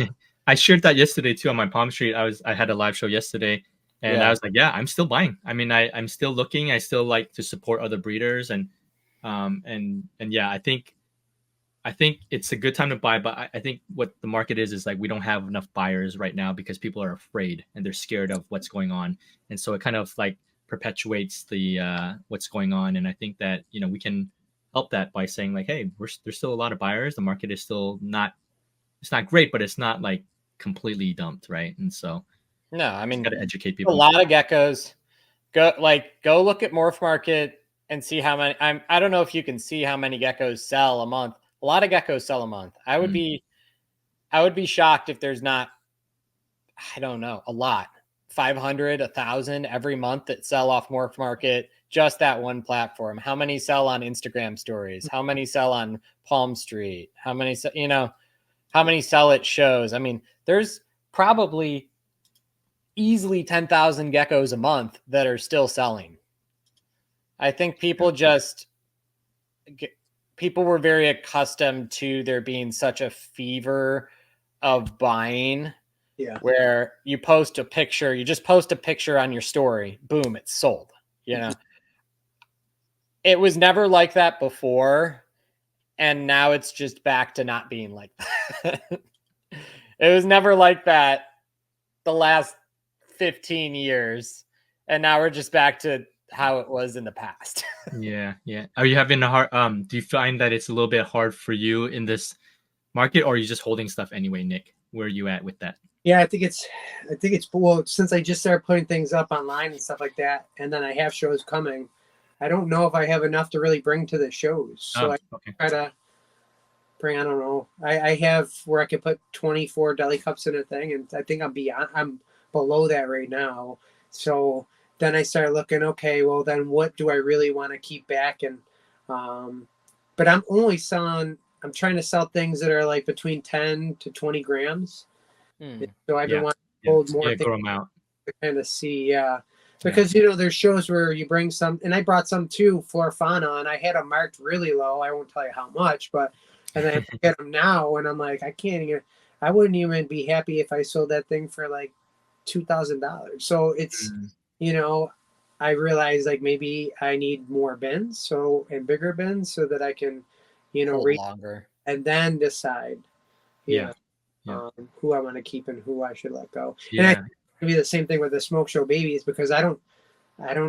I shared that yesterday too on my Palm Street. I had a live show yesterday, and I was like, I'm still buying. I mean, I'm still looking. I still like to support other breeders, and I think it's a good time to buy. But I think what the market is like, we don't have enough buyers right now because people are afraid and they're scared of what's going on, and so it kind of like perpetuates the what's going on. And I think that we can help that by saying like, hey, there's still a lot of buyers. The market is still not, it's not great, but it's not like completely dumped, right? And so no, I mean, got to educate people. A lot of geckos. Go look at Morph Market and see how many. I don't know if you can see how many geckos sell a month. A lot of geckos sell a month. I would be shocked if there's not, I don't know, a lot, 500, 1,000 every month that sell off Morph Market. Just that one platform. How many sell on Instagram stories? How many sell on Palm Street? How many how many sell at shows? I mean, there's probably easily 10,000 geckos a month that are still selling. I think people were very accustomed to there being such a fever of buying, where you post a picture, you just post a picture on your story, boom, it's sold. It was never like that before, and now it's just back to not being like that. It was never like that the last 15 years, and now we're just back to how it was in the past. Yeah. Are you having a hard do you find that it's a little bit hard for you in this market, or are you just holding stuff anyway, Nick? Where are you at with that? Yeah, I think it's well, since I just started putting things up online and stuff like that, and then I have shows coming, I don't know if I have enough to really bring to the shows. So I try to bring, I don't know. I have where I could put 24 deli cups in a thing, and I think I'm below that right now. So then I started looking, okay, well then what do I really want to keep back? And but I'm trying to sell things that are like between 10 to 20 grams. So I've been wanting to hold more things grow them out to kind of see, because there's shows where you bring some, and I brought some too, Flora Fauna, and I had them marked really low. I won't tell you how much, but and then I get them now, and I'm like, I wouldn't even be happy if I sold that thing for like $2,000. So it's you know, I realized like maybe I need more bins, and bigger bins so that I can, Hold read longer. and then decide, you Yeah. know, Yeah. who I want to keep and who I should let go. And I Yeah. think it'll be the same thing with the Smokeshow babies because I don't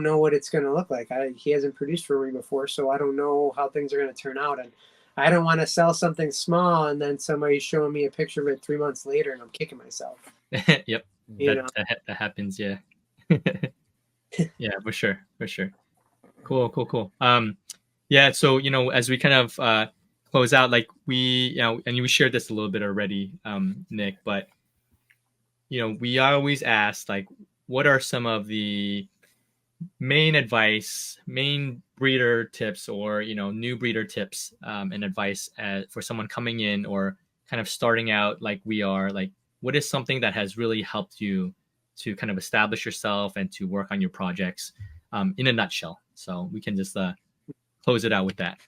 know what it's going to look like. He hasn't produced for me before, so I don't know how things are going to turn out. And I don't want to sell something small and then somebody's showing me a picture of it 3 months later and I'm kicking myself. Yep. You know, That happens. Yeah. Yeah, for sure. For sure. Cool. Yeah. So, as we kind of close out, like and we shared this a little bit already, Nick, but, we always ask, like, what are some of the main breeder tips or, new breeder tips and advice for someone coming in or kind of starting out like we are, like, what is something that has really helped you to kind of establish yourself and to work on your projects in a nutshell? So we can just close it out with that.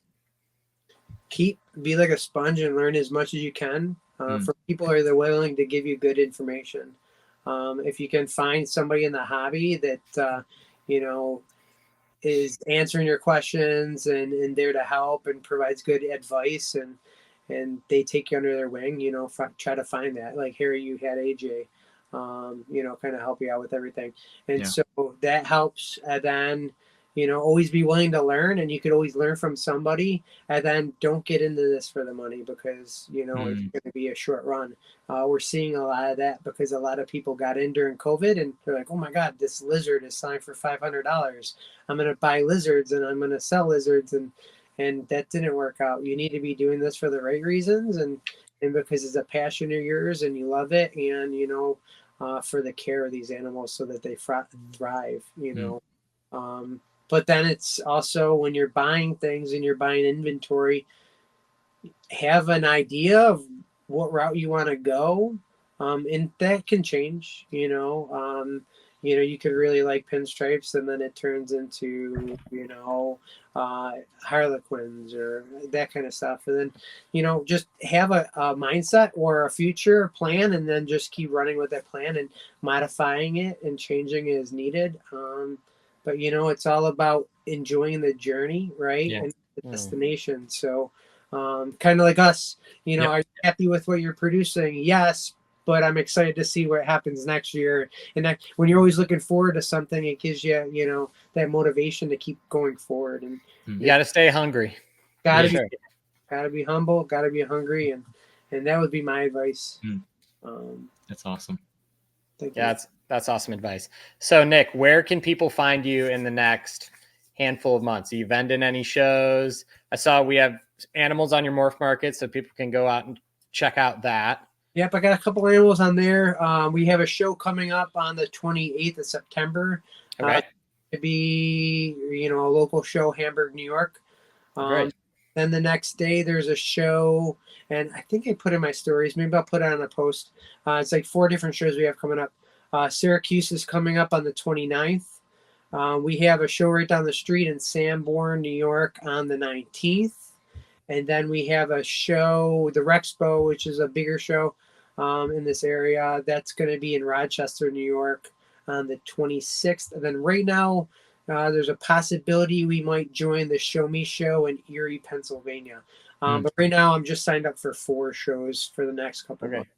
be like a sponge and learn as much as you can from people who are willing to give you good information. If you can find somebody in the hobby that, is answering your questions and there to help and provides good advice and they take you under their wing, try to find that. Like Harry, you had AJ, kind of help you out with everything. And so that helps. And then, always be willing to learn and you could always learn from somebody and then don't get into this for the money because, it's going to be a short run. We're seeing a lot of that because a lot of people got in during COVID and they're like, oh my God, this lizard is selling for $500. I'm going to buy lizards and I'm going to sell lizards. And that didn't work out. You need to be doing this for the right reasons and because it's a passion of yours and you love it and, for the care of these animals so that they thrive, but then it's also when you're buying things and you're buying inventory, have an idea of what route you want to go. And that can change, you could really like pinstripes and then it turns into, harlequins or that kind of stuff. And then, just have a mindset or a future plan and then just keep running with that plan and modifying it and changing as needed. But it's all about enjoying the journey, right? Yeah. And the destination. So kind of like us, are you happy with what you're producing? Yes, but I'm excited to see what happens next year. And that, when you're always looking forward to something, it gives you, that motivation to keep going forward. And you got to stay hungry. Gotta be humble, gotta be hungry, and that would be my advice. That's awesome. That's awesome advice. So Nick, where can people find you in the next handful of months? Are you vending any shows? I saw we have animals on your morph market, so people can go out and check out that. Yep, I got a couple animals on there. We have a show coming up on the 28th of September. Okay. To be, a local show, Hamburg, New York. Then the next day there's a show, and I think I put in my stories. Maybe I'll put it on a post. It's like 4 different shows we have coming up. Syracuse is coming up on the 29th. We have a show right down the street in Sanborn, New York on the 19th. And then we have a show, the Rexpo, which is a bigger show in this area. That's going to be in Rochester, New York on the 26th. And then right now, there's a possibility we might join the Show Me Show in Erie, Pennsylvania. But right now, I'm just signed up for 4 shows for the next couple of months.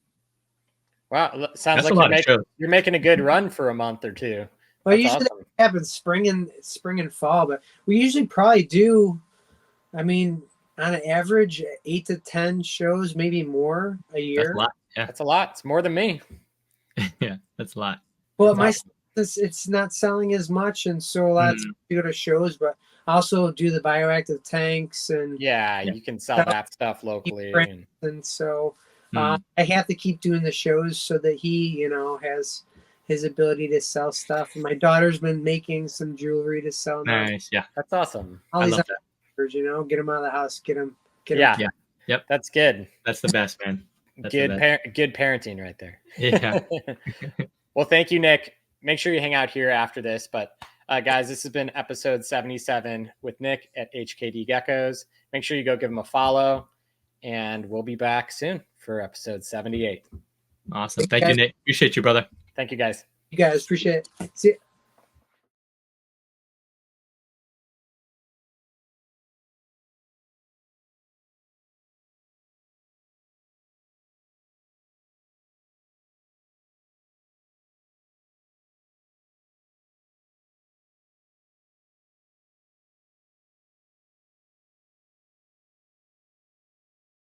Wow, sounds like you're making a good run for a month or 2. Well, usually that happens spring and fall, but we usually probably do, on an average, 8 to 10 shows, maybe more a year. That's a lot. Yeah, that's a lot. It's more than me. Yeah, that's a lot. Well, it's not selling as much, and so a lot of times we go to shows, but I also do the bioactive tanks and you can sell that stuff locally. And so I have to keep doing the shows so that he, has his ability to sell stuff. And my daughter's been making some jewelry to sell now. Nice, yeah, that's awesome. I love that. Get them out of the house, get them. Yeah, yep, that's good. That's the best, man. Good parenting right there. Yeah. Well, thank you, Nick. Make sure you hang out here after this. But guys, this has been episode 77 with Nick at HKD Geckos. Make sure you go give him a follow, and we'll be back soon for episode 78. Awesome. Thank you, Nick. Appreciate you, brother. Thank you, guys. You guys appreciate it. See you.